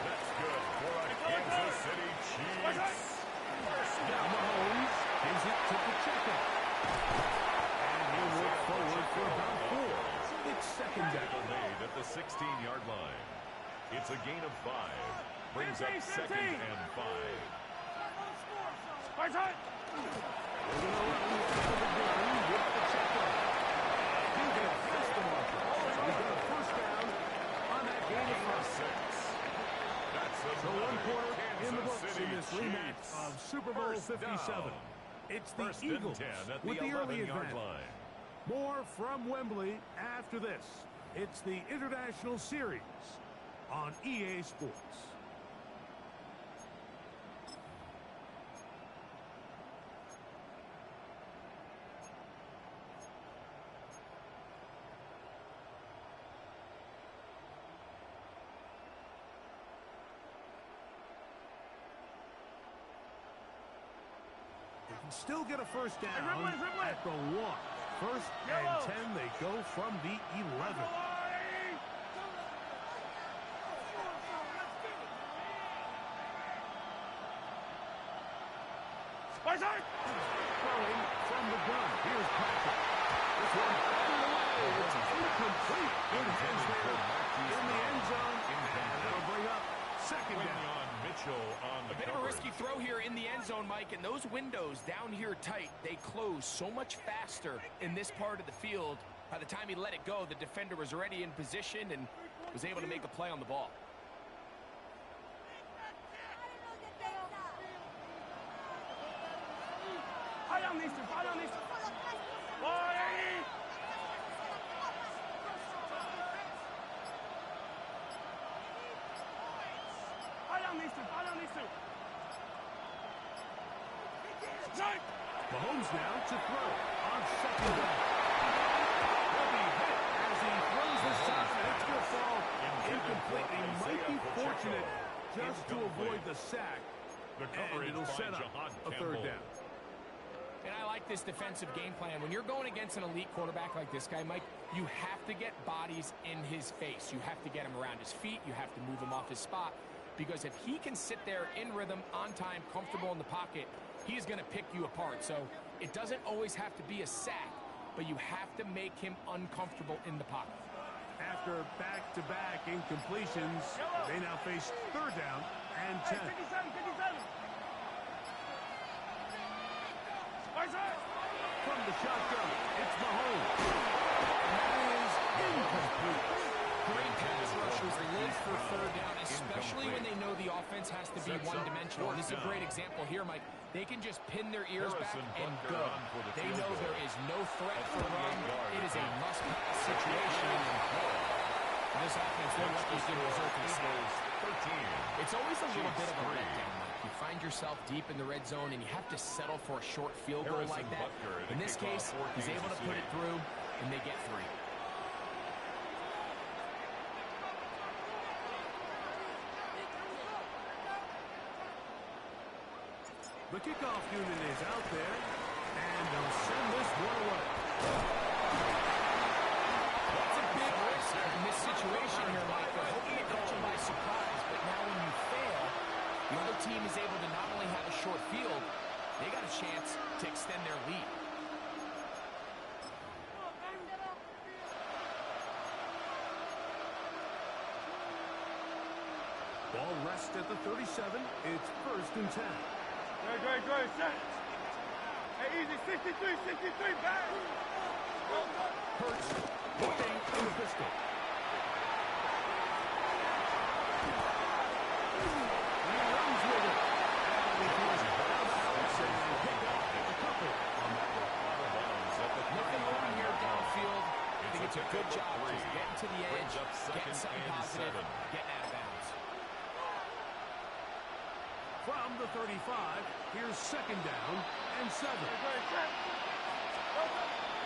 That's good for a Kansas City Chiefs. First Now down. Mahomes gives it to Pacheco. And he'll work forward for about 4. It's second Tackle down. made at the 16-yard line. It's a gain of 5. Brings up 2nd and 5. Right side. They're going to run out of the gun with Pacheco. He'll get past the marker. So he's got a first down on that gain of 5. 6. That's So one another quarter in the Kansas books City in this rematch Chiefs. of Super Bowl First 57. down. It's the First and Eagles 10 at with the the early 11-yard advantage. line. More from Wembley after this. It's the International Series on EA Sports. They can still get a first down at the 1. First and 10, they go from the 11. Right side. Throwing from the gun. Here's Patrick. This one all the way. It's incomplete. Good hands there in the end zone. And that'll bring up second down. On Mitchell on the A bit of a coverage. risky throw here in the end zone, Mike, and those windows down here tight, they close so much faster in this part of the field. By the time he let it go, the defender was already in position and was able to make a play on the ball. High on these two. High on these two. Boy. High on these two. High on these two. Right. Mahomes now to throw on second down. He'll be hit as he throws this time, and it's going to fall incomplete. He might be fortunate just to avoid the sack, The and coverage it'll by set up Jahan a third Campbell. down. And I like this defensive game plan. When you're going against an elite quarterback like this guy, Mike, you have to get bodies in his face. You have to get him around his feet. You have to move him off his spot. Because if he can sit there in rhythm, on time, comfortable in the pocket, he's going to pick you apart. So it doesn't always have to be a sack, but you have to make him uncomfortable in the pocket. After back-to-back incompletions, they now face third down and 10. 57. 57. Right side. From the shotgun, it's Mahomes. And that is incomplete. Great pass rushers live for third down, especially when they know the offense has to be one-dimensional. This is a great example here, Mike. They can just pin their ears back and go. They know there is no threat for run. It is a must-pass situation. This offense, they're lucky to result in sales. 13. It's always a little bit of a letdown, Mike. You find yourself deep in the red zone, and you have to settle for a short field goal like that. In this case, he's able to put it through, and they get 3. The kickoff unit is out there, and they'll send this one away. That's a big risk in this situation here, Mike. They're hoping to catch him by surprise, but now when you fail, the other team is able to not only have a short field, they got a chance to extend their lead. Ball rests at the 37. It's first and 10. Great. Set. Hey, easy. 63. 63. Back. Hurts looking in the pistol. And he runs with it. And he throws it out. And pick up a couple on that one. Nothing open here downfield. I think it's a good job just getting to the edge, getting something positive, getting out of bounds. From the 35, here's second down and 7. Great. Set.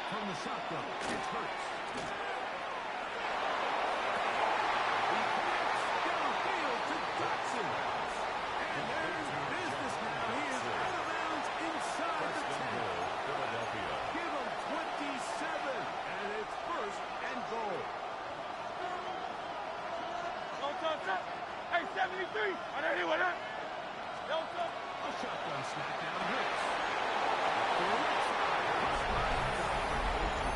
from the shotgun. It's Hurts. He connects downfield to Dotson. And there's business now. He is out of bounds inside the 10. Philadelphia. Give him 27. And it's first and goal. Hey, 73! Are there anyone up? No, sir. A shotgun snap down Hurts. To the right side.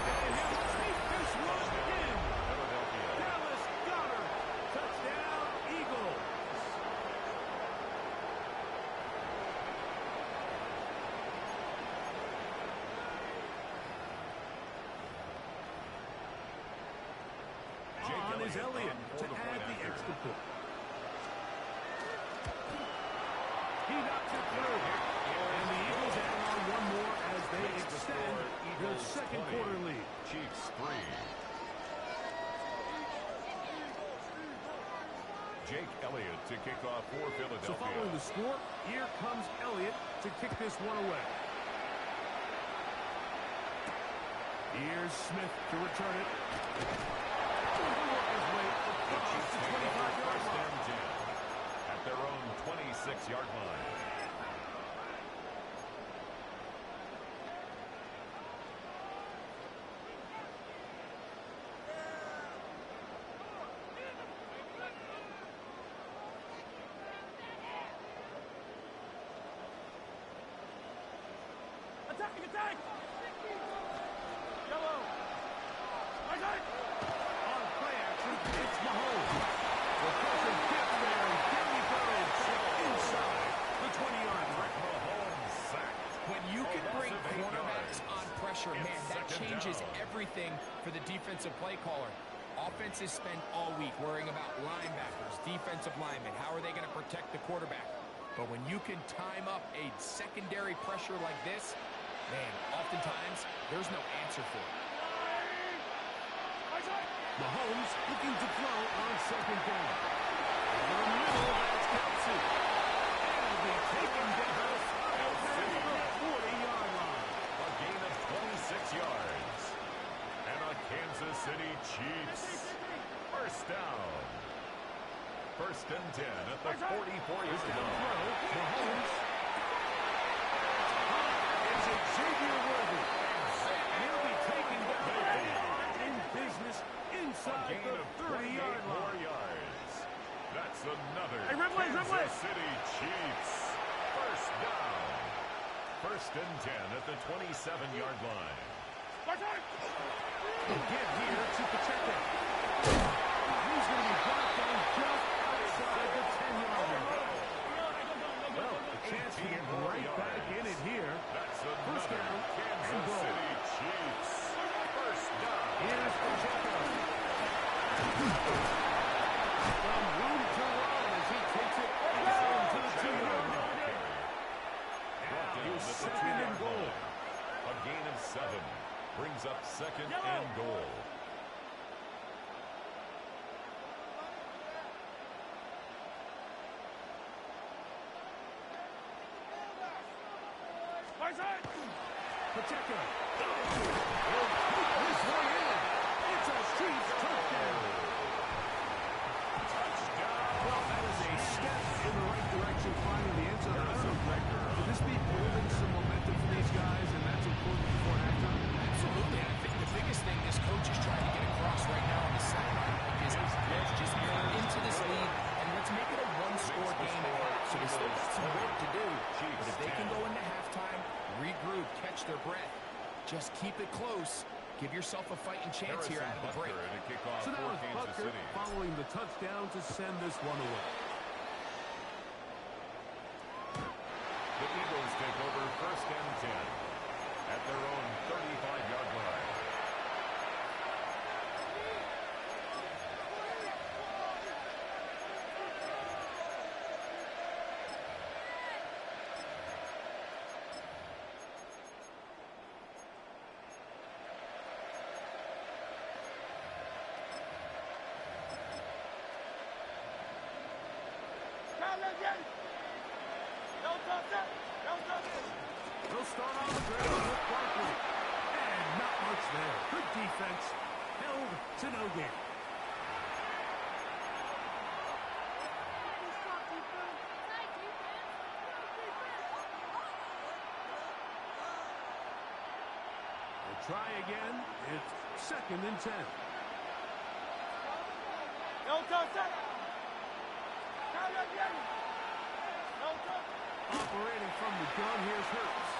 And he'll take this one in. Philadelphia. Dallas Goedert. Touchdown, Eagles. On is Elliott to add the extra point. He knocks it through. And the Eagles add on one more as they extend their second quarter lead. Chiefs 3. Jake Elliott to kick off for Philadelphia. So following the score, here comes Elliott to kick this one away. Here's Smith to return it. He'll work his way across the 25-yard First line. and 10 at their own 26-yard line. Attack! Attack! Yellow! Right side! On play action, it's Mahomes. The pressure gets there, and there he goes, back inside the 20-yard line. Mahomes sacked. When you can bring Loss of 8 cornerbacks yards. on pressure, It's man, that second changes down. everything for the defensive play caller. Offenses spend all week worrying about linebackers, defensive linemen. How are they going to protect the quarterback? But when you can time up a secondary pressure like this, man, oftentimes there's no answer for it. Right side! Mahomes looking to throw on second down. In the middle, that's Kelsey. And it'll be taken down at the 40-yard line. A gain of 26 yards. And a Kansas City Chiefs first down. First and 10 at the 44-yard line. Mahomes. Is it Xavier Worthy? And he'll be taken down. They are in business A inside gain the of 30-yard 28 more line. yards. That's another Hey, Ripley, Kansas Ripley. City Chiefs first down. First and 10 at the 27-yard line. Right side! Again here to Pacheco. He's going to be brought down just outside the 10-yard line. Well, a chance to get right back in it here. That's First another down and Kansas goal. City Chiefs first down. Here's Pacheco. From room to run as he takes it into the 2-yard line. Now he's second and goal. A gain of 7 brings up second and goal. Right side! Pacheco. He'll take this one in. It's a Chiefs touchdown. Well, that is a step in the right direction, finding the end zone. I don't know, Greg, could this be building some momentum for these guys, and that's important before halftime? Absolutely. And I think the biggest thing this coach is trying to get across right now on the sideline is let's just get into this lead and let's make it a one-score game at half. So they still got some work to do. But if they can go into halftime, regroup, catch their breath, just keep it close. Give yourself a fighting chance here out of the break. To kick off So now for it's Kansas Butker City. following the touchdown to send this one away. The Eagles take over first and 10 at their own 35-yard line. They'll start on the ground with Barkley. And Not much there. Good defense. Held to no gain. We'll try again. It's 2nd and 10. Operating from the gun, here's Hurts.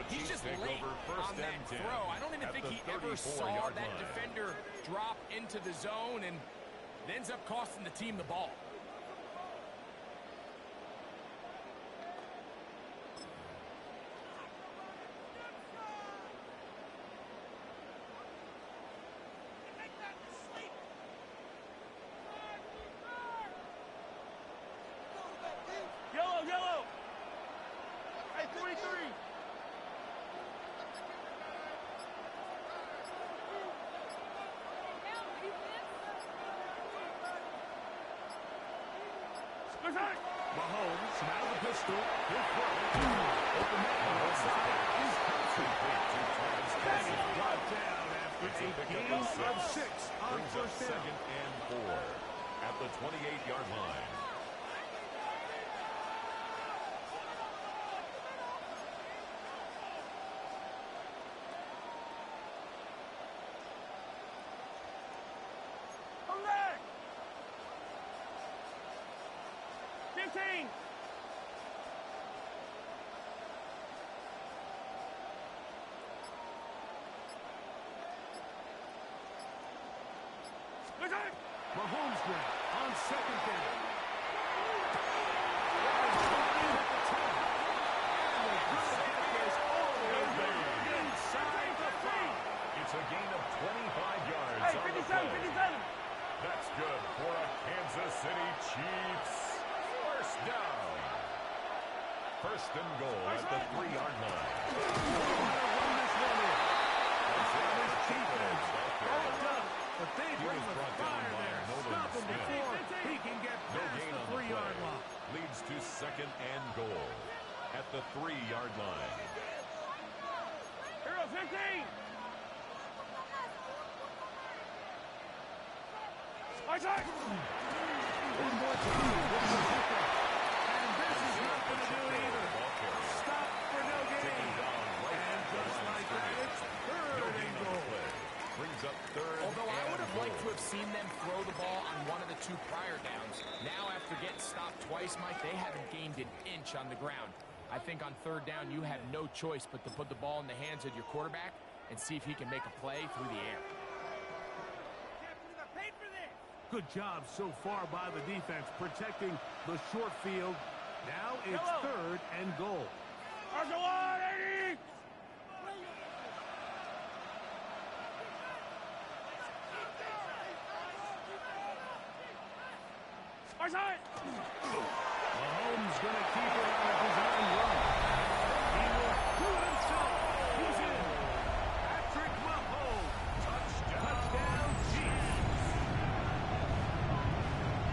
He's just late on that throw. I don't even think he ever saw that defender drop into the zone, and it ends up costing the team the ball. Yellow! Hey, 43! Mahomes, now the pistol. He'll throw. Open that one outside. Is brought down after a gain of 6 on first down. 2nd and 4 at the 28-yard line. Come back! 15! Mahomes grab on 2nd down. It's a gain of 25 yards. Hey, 57! That's good for a Kansas City Chiefs. First down. 1st and goal at the 3-yard line. But they bring the fire there. Stop him before he can get past the 3-yard line. Leads to 2nd and goal at the 3-yard line. Hero 15! Attack! One more time. And this is not going to do it either. Stop for no gain. And just like that, it's 3rd and goal. Brings up 3rd. Although I would have liked to have seen them throw the ball on one of the 2 prior downs. Now, after getting stopped twice, Mike, they haven't gained an inch on the ground. I think on 3rd down, you have no choice but to put the ball in the hands of your quarterback and see if he can make a play through the air. Good job so far by the defense protecting the short field. Now it's 3rd and goal. Mahomes going to keep it on a design run. He will do it himself. He's in. Patrick Mahomes. Touchdown Chiefs.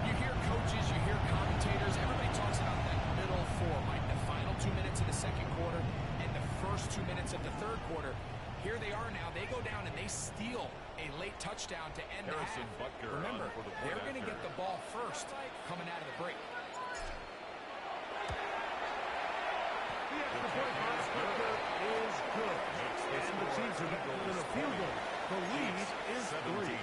You hear coaches, you hear commentators, everybody talks about that middle 4, Mike. The final 2 minutes of the 2nd quarter and the first 2 minutes of the 3rd quarter. Here they are now. They go down and they steal a late touchdown to end the half. Remember, they're going to get the ball first coming out of the break. The extra point by Butker is good. And the Chiefs are within a field goal. The lead is 3.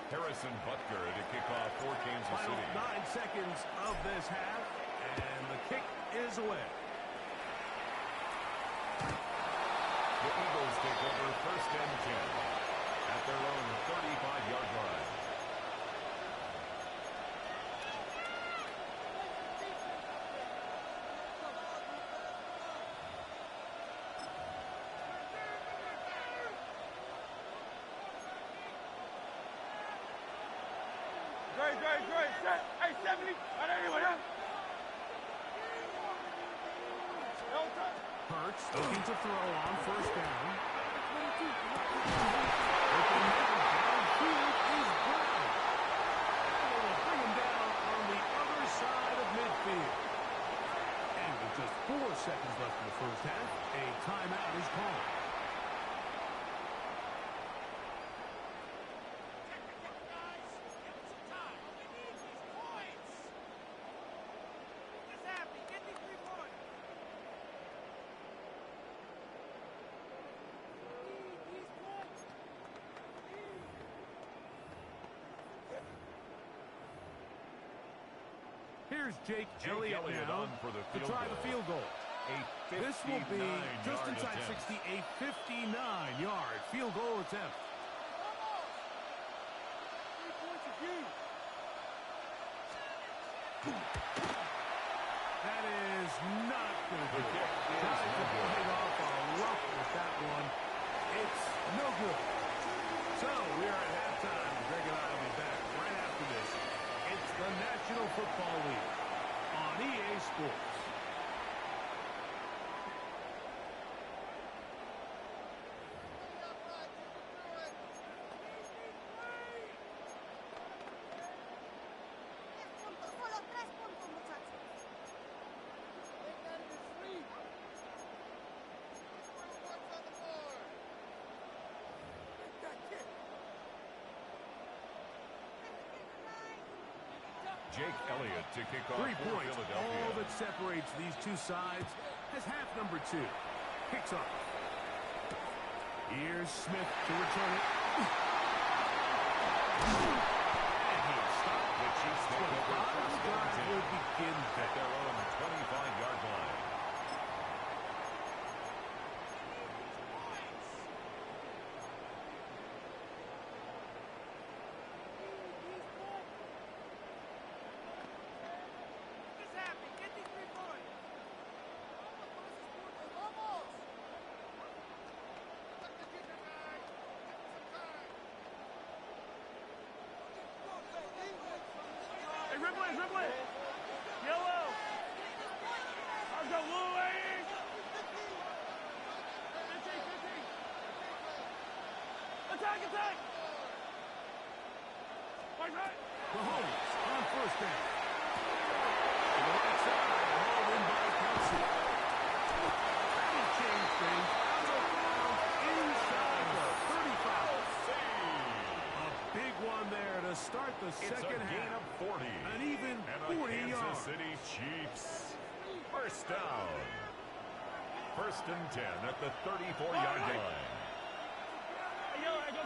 Harrison Butker to kick off for Kansas City. Final 9 seconds of this half, and the kick is away. The Eagles take over 1st and 10 at their own 35-yard line. Great. Set. Hey, 70. Right anyway, huh? Hurts looking to throw on 1st down. Downfield is Brown. They will bring him down on the other side of midfield. And with just 4 seconds left in the 1st half, a timeout is called. Here's Jake Elliott now on for the to try the field goal. This will be just inside attempt. 60, a 59-yard field goal attempt. That is not good. The kick is Tries to no good. play it off a rough with that one. It's no good. So we are at halftime. Greg and I will be back right after this. It's the National Football League on EA Sports. Jake Elliott to kick off 3 for points. Philadelphia. All that separates these two sides as half number 2 kicks off. Here's Smith to return it. And he's stopped. The Chiefs take over 1st and 10 will begin at their own 25-yard line. Ripley. Yellow. I'll go Louis. 15. Attack. Right. Mahomes on 1st down. To the right side, hauled in by Kelsey. That'll change things. Out of bounds inside the 35. A big one there to start the second half. It's a gain of 40. An even and 40 Kansas yards. City Chiefs. 1st down. 1st and 10 at the 34-yard line. Hey, yellow. Go.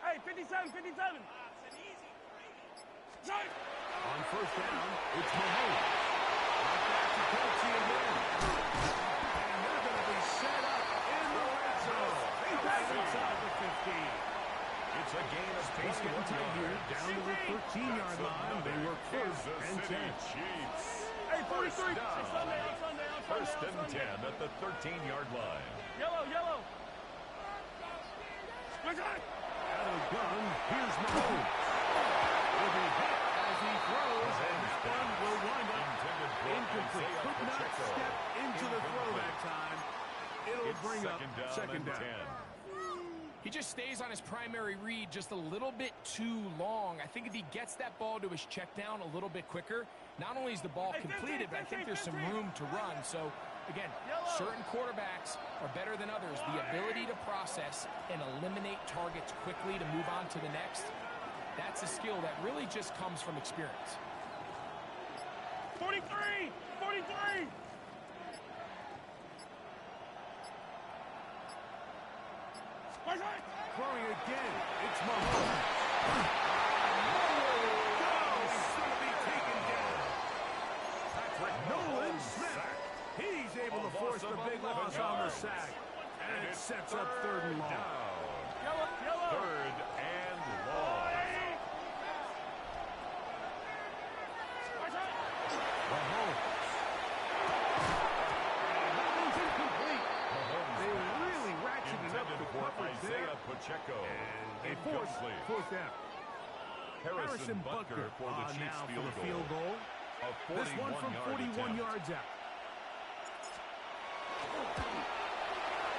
Hey, 57. On 1st down, it's Mahomes. Right back to Kelsey again. And they're going to be set up in the red zone. Right inside the 15. It's a gain of Pace getting 21 tight here. yards. Down to the 13-yard line. They work 1st Kansas and City 10. Chiefs. Hey, 43. Down. It's Sunday. 1st and 10 at the 13-yard line. Yellow. Look at it. Out of the gun, here's Mahomes. Will be hit as he throws, and that one will wind up incomplete. Could not step into the throw that time. It'll bring up second down. He just stays on his primary read just a little bit too long. I think if he gets that ball to his check down a little bit quicker, not only is the ball completed, but I think there's some room to run. So, again, certain quarterbacks are better than others. The ability to process and eliminate targets quickly to move on to the next, that's a skill that really just comes from experience. 43. Throwing again. It's Mahomes. Going to be taken down. Nolan Smith. He's able to force the big loss on the sack. And it sets up 3rd and long. Third and long. Mahomes. That one's incomplete. They really ratcheted up the coverage there. Pacheco. And they force down. Harrison Butker for the Chiefs now for the field goal. This one from 41 yards out.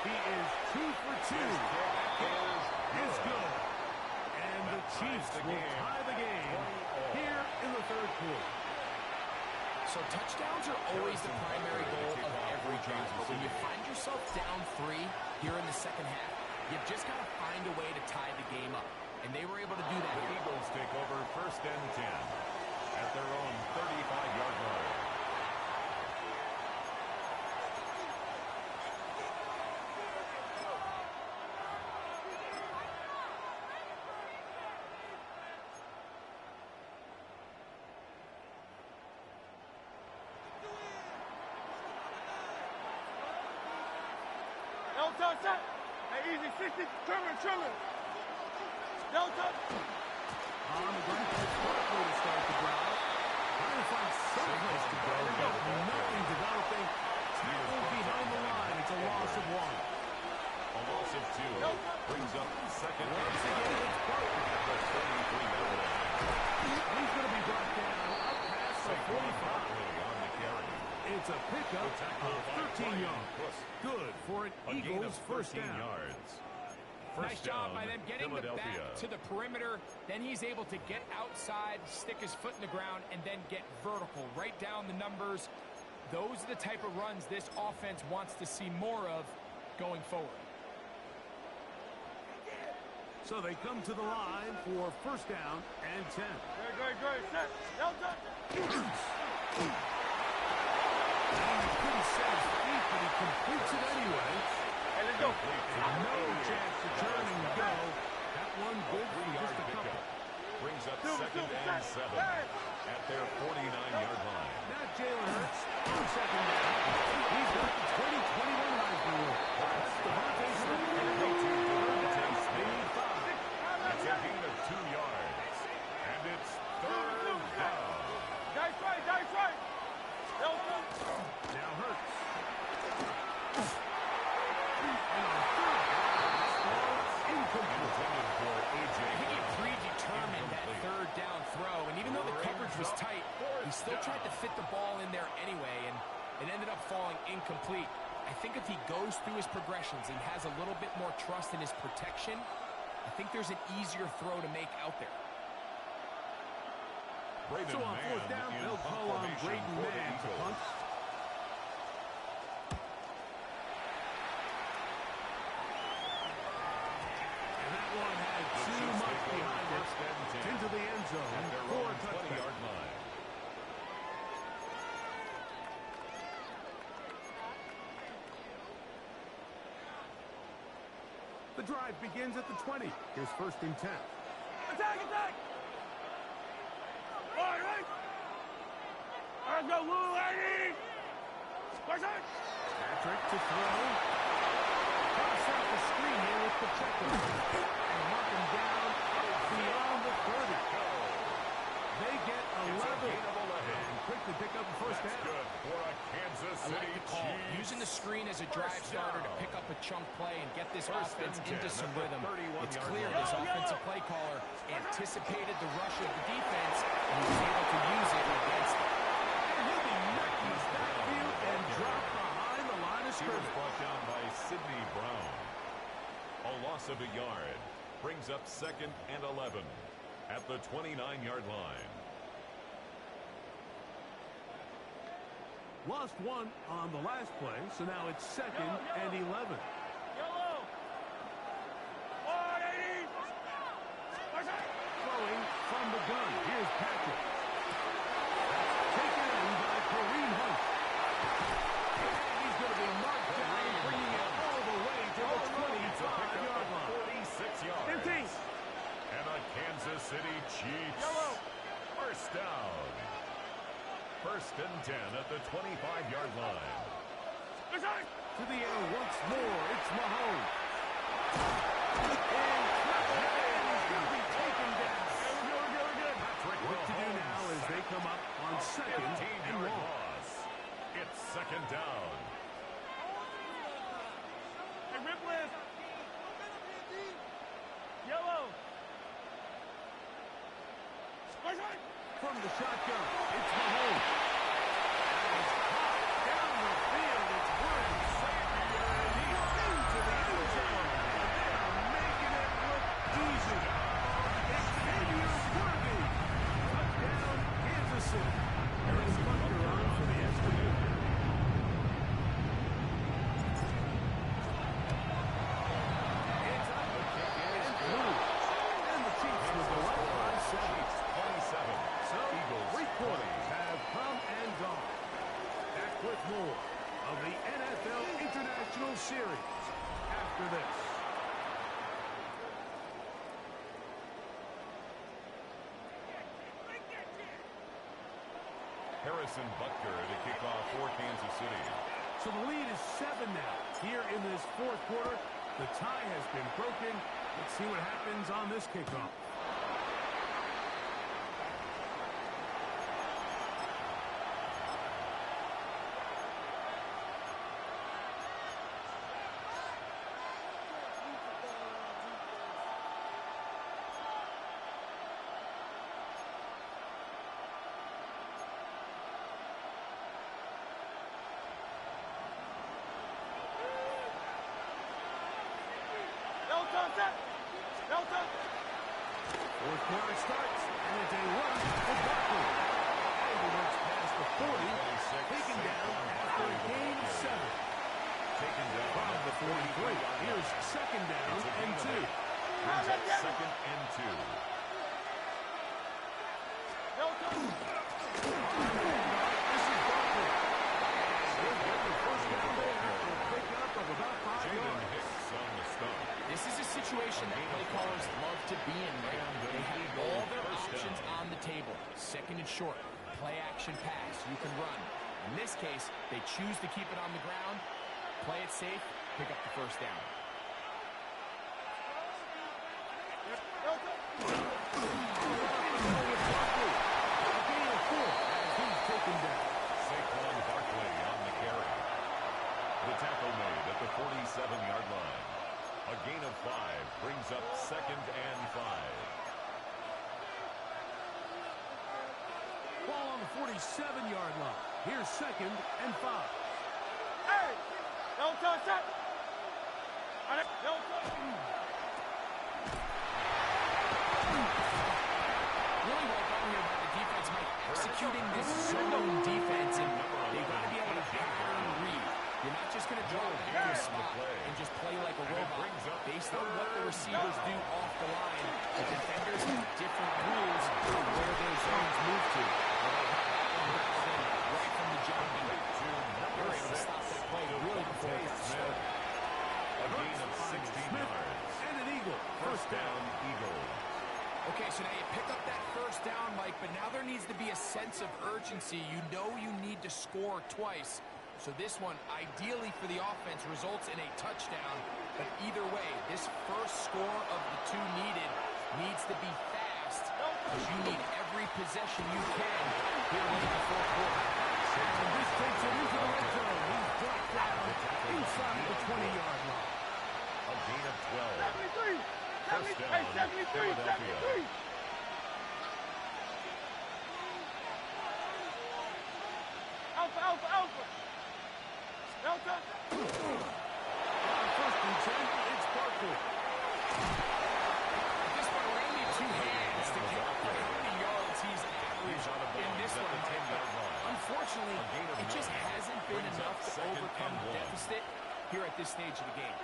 He is 2 for 2. Is good. And the Chiefs will tie the game here in the 3rd quarter. So touchdowns are always the primary goal of every drive. But when you find yourself down 3 here in the 2nd half, you've just got to find a way to tie the game up. And they were able to do that. The Eagles take over 1st and 10 at their own 35-yard line. Delta, set. Hey, easy, 60, trimmer. Delta. On the run, quickly to start the drive. Trying to find some place to go. They got nothing developing. Tackle behind the line. It's a loss of 1. A loss of 2 brings up 2nd and Once again, it's Barker. at the 33-yard line. He's going to be brought down up past the 45. On the carry. It's a pickup of 13 yards. Good for an Eagles 1st down. Yards. Nice job by them getting the back to the perimeter. Then he's able to get outside, stick his foot in the ground, and then get vertical. Right down the numbers. Those are the type of runs this offense wants to see more of going forward. So they come to the line for 1st down and 10. Great, set. Delta. He couldn't set his feet, but he completes it anyway. Hey, let's go. No chance to turn and go. That one good for just a couple. Brings up 2nd and 7 at their 49-yard line. Now Jalen Hurts on 2nd down. He's got the 2021 Heisman Award. That's Devontae Smith. They need 5. It's a gain of 2 yards. And it's 3rd down. Dice right. Delta. Now Hurts. And on 3rd down, incomplete. I think he predetermined that 3rd down throw, and even though the coverage was tight, he still tried to fit the ball in there anyway, and it ended up falling incomplete. I think if he goes through his progressions and has a little bit more trust in his protection, I think there's an easier throw to make out there. So on 4th down, they'll call on Braden Mann to punt. And that one had too much behind it. Into the end zone for a touchdown. 20-yard line. The drive begins at the 20. Here's 1st and 10. Attack. All right. Let's go, little lady. Patrick to throw. Cross out the screen here with Pacheco. And mark him down beyond the 30. They get 11. And quick to pick up the 1st down. Good for a Kansas I City like the call. Chiefs. Using the screen as a drive starter to pick up a chunk play and get this offense into some rhythm. It's clear this offensive play caller anticipated the rush of the defense and was able to use it against it. And he'll be knocked in the backfield and dropped behind the line of He was scrimmage. brought down by Sidney Brown. A loss of a yard brings up 2nd and 11 at the 29-yard line. Lost 1 on the last play, so now it's 2nd and 11. Yellow. 180. Throwing from the gun. Here's Patrick. Taken in by Kareem Hunt. And he's going to be marked down, bringing it all the way to the 25-yard line. 10 at the 25-yard line. To the air once more. It's Mahomes. What to do now as they come up on second and long. Loss. It's second down. Hey, Ripley. Yellow. From the shotgun, it's Mahomes. Down the field, it's Worthy. He's into the end zone. They are making it look easy. Xavier Worthy. Touchdown, Kansas City. Harrison Butker on for the Extra. It's up. And through. And the Chiefs will go up by 7. 27. So, Eagles 3 quarters have come and gone. Back with more of the NFL International Series after this. Harrison Butker to kick off for Kansas City. So the lead is 7 now. Here in this fourth quarter, the tie has been broken. Let's see what happens on this kickoff. Fourth quarter starts, and it's a run for Barkley. And he works past the 40, taken down after a gain of 7. Taken down From the 43, here's second down and 2. Brings up second and 2. This is Barkley. He'll get the first down there after a pickup of about 5 Jaden yards. Hicks on the stop. This is a situation that play callers love to be in, Mike. They have all their options on the table. Second and short, play action pass, you can run. In this case, they choose to keep it on the ground, play it safe, pick up the first down. A gain of 4 as he's taken down. Saquon Barkley on the carry. The tackle made at the 47-yard line. A gain of 5 brings up second and 5. Ball on the 47-yard line. Here's second and 5. Hey! Don't touch it! Don't touch it! Really well done here by the defense, Mike, executing this zone defense, and they've got to be able to pattern read. You're not just going to drop back to a spot and just play like a robot. Based on what the receivers do off the line, the defenders have different rules on where their zones move to. Right from the jump, they're able to stop that play really before it got started. A gain of 16 yards. And an eagle. First down, Eagles. Okay, so now you pick up that first down, Mike, but now there needs to be a sense of urgency. You know you need to score twice. So this one, ideally for the offense, results in a touchdown. But either way, this first score of the 2 needed needs to be fast, because you need every possession you can here in the fourth quarter. And this takes him into the red zone. He's dropped down inside the 20-yard line. A gain of 12. 73! First down, 73! Philadelphia. 73! Alpha, alpha, alpha! Delta! On first and 10, it's Barkley. This one, we're going to need 2 hands to get up to how many yards he's averaged in this one. Unfortunately, it just hasn't been enough to overcome the deficit here at this stage of the game.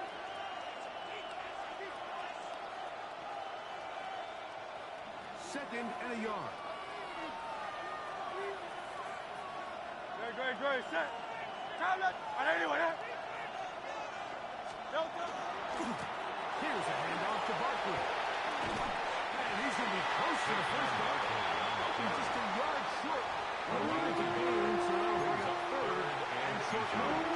Second and a yard. Great, set! Tablet! Anyway, Delta! Here's a handoff to Barkley. And he's going to be close to the first down. He's just a yard short. The line to gain, so short notice.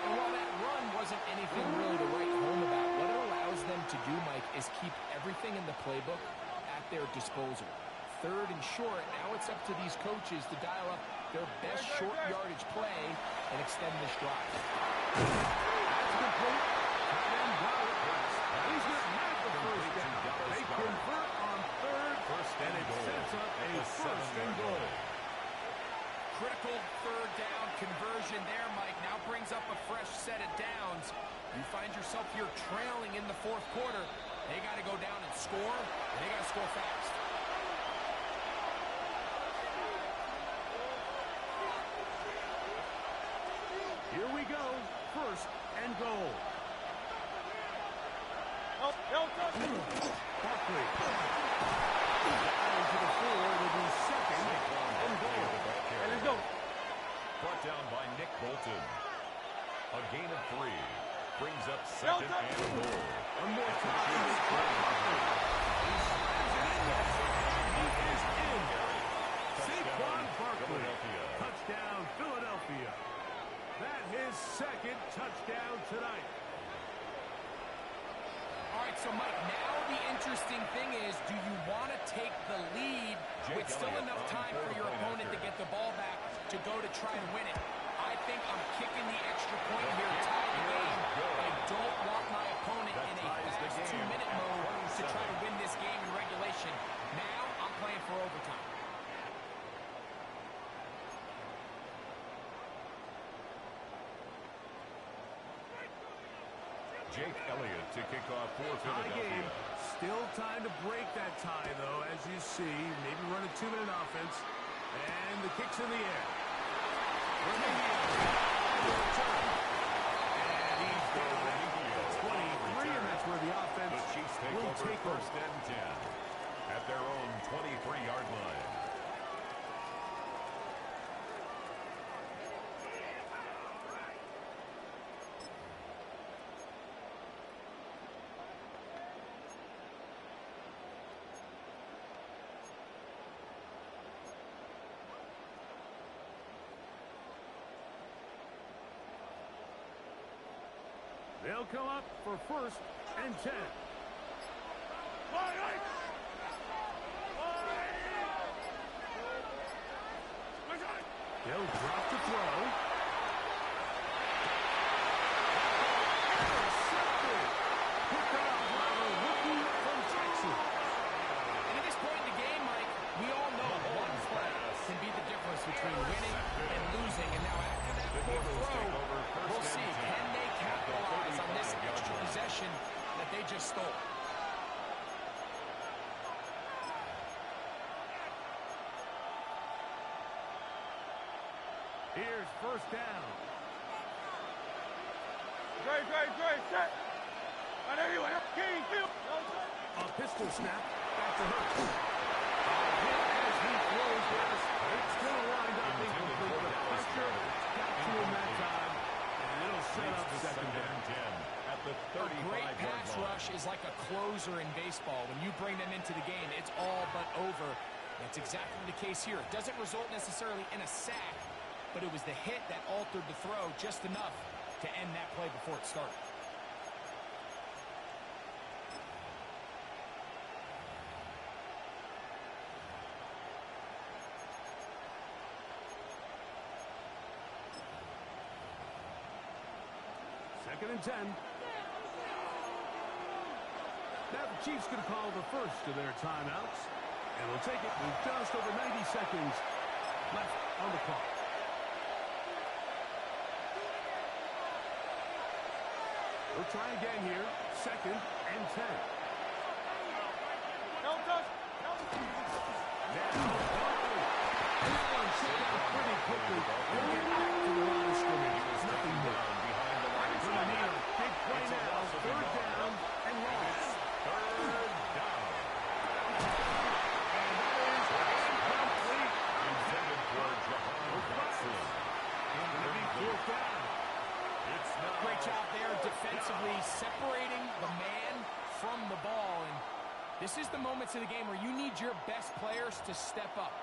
And while that run wasn't anything really to write home about, what it allows them to do, Mike, is keep everything in the playbook at their disposal. Third and short, now it's up to these coaches to dial up their best short yardage play and extend this drive. That's complete. Tight end got it. He's going to have the first down. They convert on third, and it sets up a first and goal. Critical third down conversion there, Mike. Now brings up a fresh set of downs. You find yourself here trailing in the fourth quarter. They got to go down and score, and they got to score fast. Here we go. First and goal. Barkley. Down to the floor. It'll be second and goal. And let's go. Brought down by Nick Bolton. A gain of 3. Brings up second and goal. One more time. He slams it in there. He is in. Saquon Barkley. Touchdown, Philadelphia. That his second touchdown tonight. All right, so Mike, now the interesting thing is, do you want to take the lead with still enough time for your opponent to get the ball back to go to try to win it? I think I'm kicking the extra point here to tie the game. I don't want my opponent in a fast 2-minute mode to try to win this game in regulation. Now I'm playing for overtime. Jake Elliott to kick off for Tie Philadelphia. game. Still time to break that tie, though, as you see. Maybe run a 2-minute offense. And the kick's in the air. And he's down at 23, and that's where the offense The Chiefs take will over take first and 10 at their own 23-yard line. They'll come up for first and 10. They'll drop to throw. Intercepted. Picked up by a rookie from Texas. And at this point in the game, Mike, we all know one play can be the difference between winning and losing. And now after that poor throw, we'll see, can they capitalize on this extra possession that they just stole? Here's first down. Great, set. On everyone, King, field. A pistol snap. Back to Hurts. Hit as he throws this. It's still lined up incomplete. The pressure got to him that time. And it'll set up second down. 10 at the A great 35-yard pass line. rush is like a closer in baseball. When you bring them into the game, it's all but over. That's exactly the case here. It doesn't result necessarily in a sack, but it was the hit that altered the throw just enough to end that play before it started. Second and 10. Now the Chiefs going to call the first of their timeouts. And we'll take it with just over 90 seconds left on the clock. We'll try again here. Second and 10. Don't touch. Now, that one shut down pretty quickly. We'll get back to the line of scrimmage. It's nothing more. Gonna need a big play now. Third down and long. Third down. And that is incomplete. Intended for Jahan Watson. Gonna be fourth down. It's now. Great job there defensively separating the man from the ball. And this is the moments in the game where you need your best players to step up.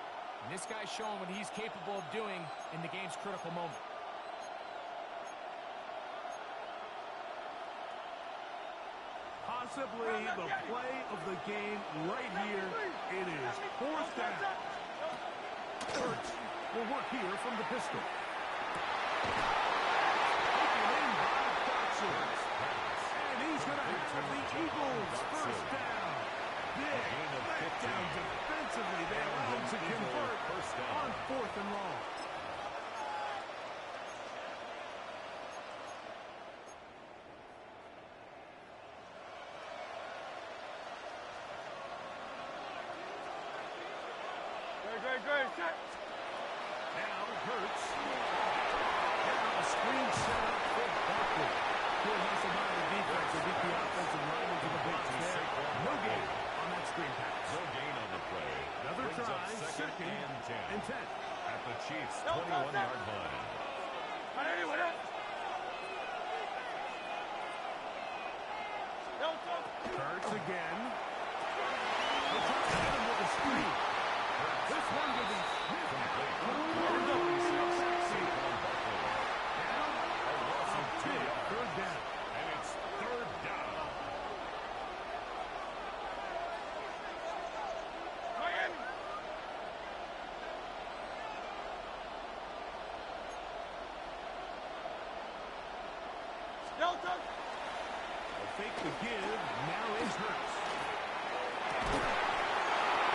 And this guy's showing what he's capable of doing in the game's critical moment. possibly the play of the game right here. It is fourth down. Hurts will work here from the pistol. Taken in by Dotson. And he's going to have the Eagles first down. Big letdown defensively. They allow him to convert on 4th and long. Now Hurts. Now a screen set up for Barkley. He'll hustle by the defense and beat the offensive lineman to the blitz there. No gain on that screen pass. No gain on the play. Another Brings try, up second and 10. At the Chiefs' 21-yard line. Hurts again. They'll try to hit him with a screen. This one will be third down. And it's third down. Fake the give. Now is Hurts.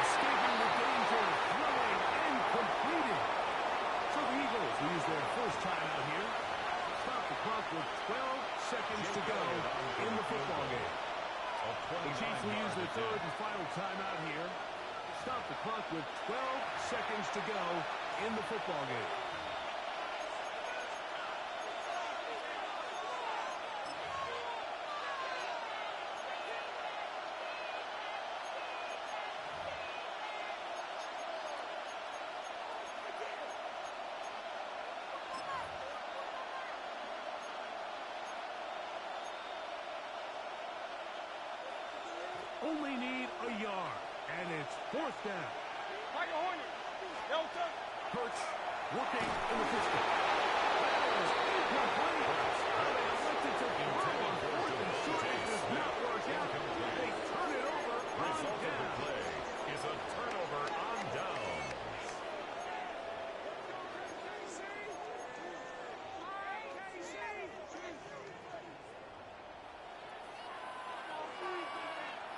Escaping the danger. Throwing and completing. So the Eagles will use their first timeout here. Stop the clock with 12 seconds to go in the football game. The Chiefs will use their third and final timeout here. Stop the clock with 12 seconds to go in the football game. Only need a yard, and it's fourth down. Hurts working in the pistol. That is incomplete. They elected to throw on fourth and short. It does not work out. They turn it over on Result of the down. play is a turnover on downs.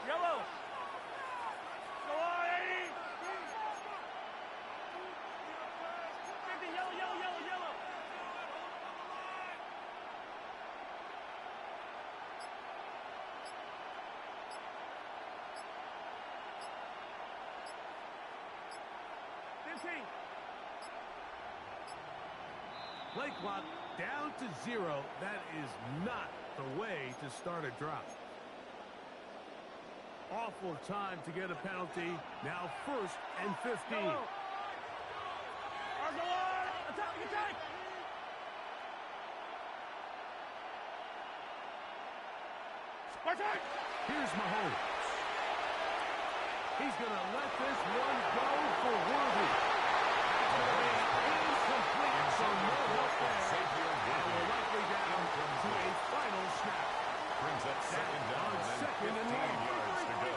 Yellow. Go on, Eddie. Yellow, yellow, yellow, yellow. Play clock down to 0. That is not the way to start a drive. Awful time to get a penalty. Now 1st and 15. Attack! Here's Mahomes. He's going to let this one go for Worthy. Incomplete, so no help there. And we're likely down to a final snap. Brings up second down and 15 yards to go.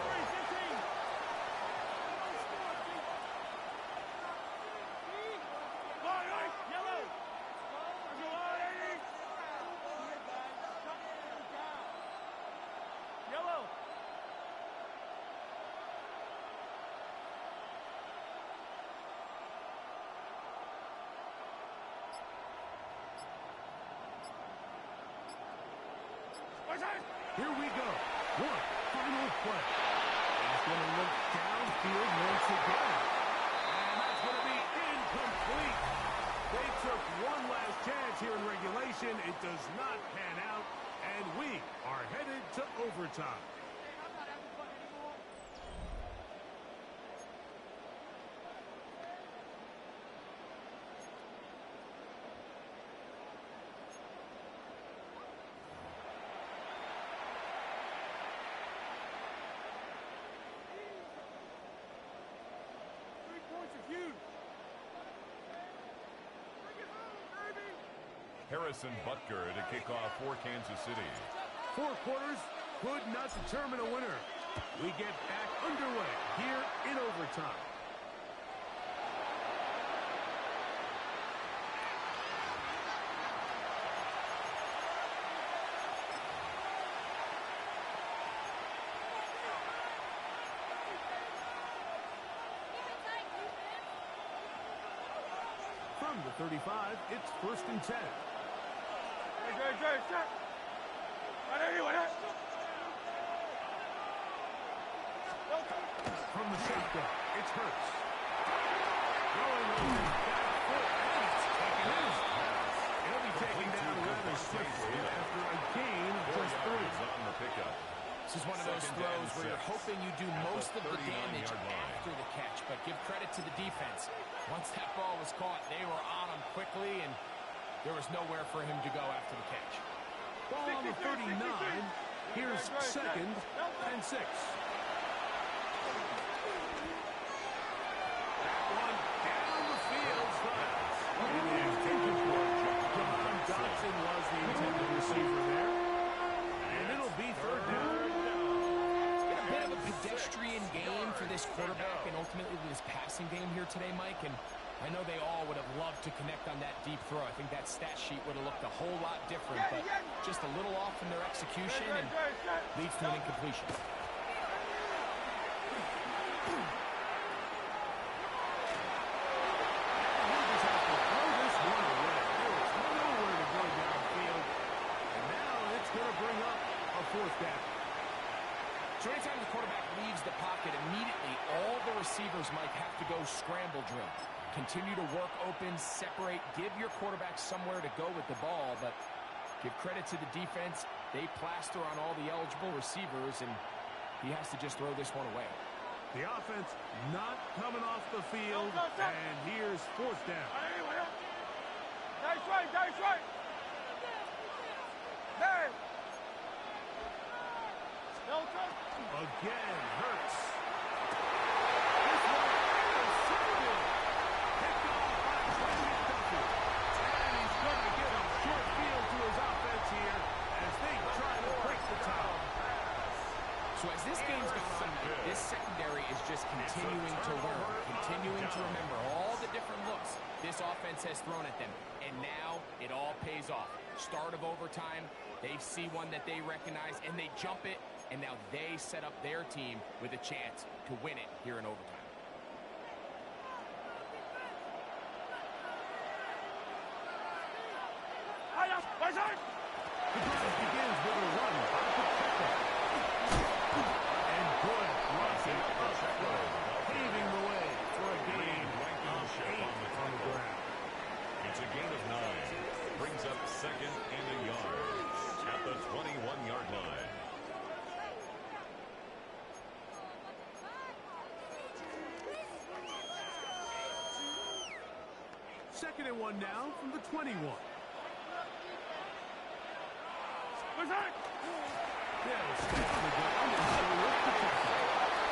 Here we go. One final play. He's going to look downfield once again. And that's going to be incomplete. They took one last chance here in regulation. It does not pan out. And we are headed to overtime. Harrison Butker to kick off for Kansas City. 4 quarters, could not determine a winner. We get back underway here in overtime. From the 35, it's 1st and 10. From the shotgun, it's Hurts. Going over his back foot, and it's taken in. He'll be taken down rather swiftly after a gain of just 3. On the pickup. This is one of those throws where you're hoping you do most of the damage after the catch, but give credit to the defense. Once that ball was caught, they were on him quickly, and there was nowhere for him to go after the catch. Ball on the 39. Here's 2nd and 6. That one down the field. John Dodson was the intended receiver there. And it'll be 3rd down. It's been a bit of a pedestrian game for this quarterback and ultimately this passing game here today, Mike. And I know they all would have loved to connect on that deep throw. I think that stat sheet would have looked a whole lot different, but just a little off in their execution and leads to an incompletion. So anytime the quarterback leaves the pocket, immediately all the receivers might have to go scramble drill. Continue to work open, separate, give your quarterback somewhere to go with the ball, but give credit to the defense. They plaster on all the eligible receivers, and he has to just throw this one away. The offense not coming off the field, and here's 4th down. Nice right. Hey! Again, Hurts. This one is saved. Picked off by Trey McDuffie. And he's going to get a short field to his offense here as they try to break the tie. So as this game's gone on, this secondary is just continuing to learn, continuing to remember all the different looks this offense has thrown at them. And now it all pays off. Start of overtime, they see one that they recognize, and they jump it. And now they set up their team with a chance to win it here in overtime. The drive begins with a run by Pacheco. And good rushing up front, paving the way for a gain of 8 on the ground. It's a gain of 9. Brings up 2nd and a yard at the 21-yard line. 2nd and 1 now from the 21. They'll stay on the ground and still work the tackle.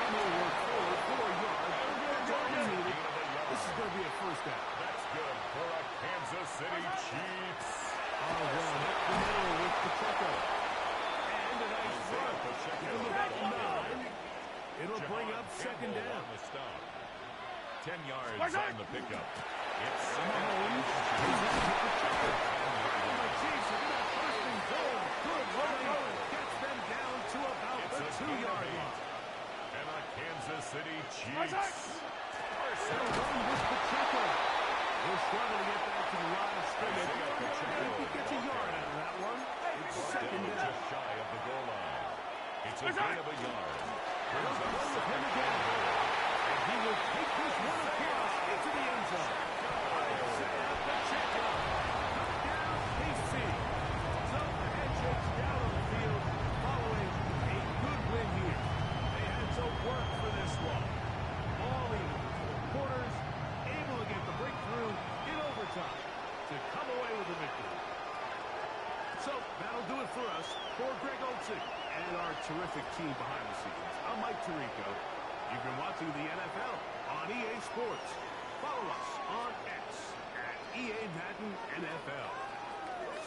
And he'll work forward 4 yards. That's all he needed. This is going to be a 1st down. That's good for a Kansas City Chiefs. Run up the middle with Pacheco. And a nice run. Give him about 9. It'll bring up 2nd down. 10 yards on the pickup. It's Mahomes. He's going to hit Pacheco. Oh, my geez, look at that 1st and goal. Good running. Gets them down to about the 2-yard line. And a Kansas City Chiefs. They'll run with Pacheco. We're struggling to get back to the line of scrimmage. If he gets a yard out of that one, it's 2nd down. Just shy of the goal line. It's a gain of a yard. They'll run with him again. And he will take this one across into the end zone. Isaiah Pacheco. Touchdown, KC. So the headshake's down on the field following a good win here. They had to work for this one. All in the 4 quarters, able to get the breakthrough in overtime to come away with the victory. So that'll do it for us. For Greg Olczyk and our terrific team behind the scenes, I'm Mike Tirico. You've been watching the NFL on EA Sports. Follow us on X at EA Madden NFL.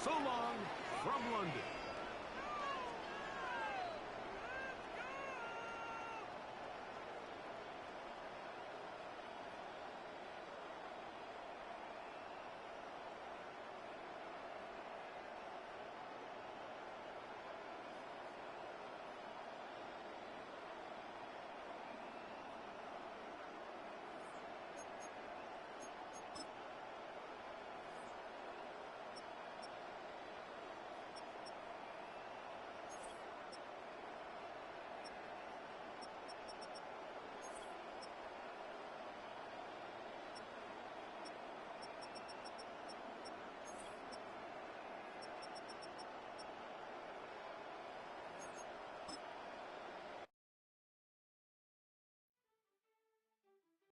So long from London.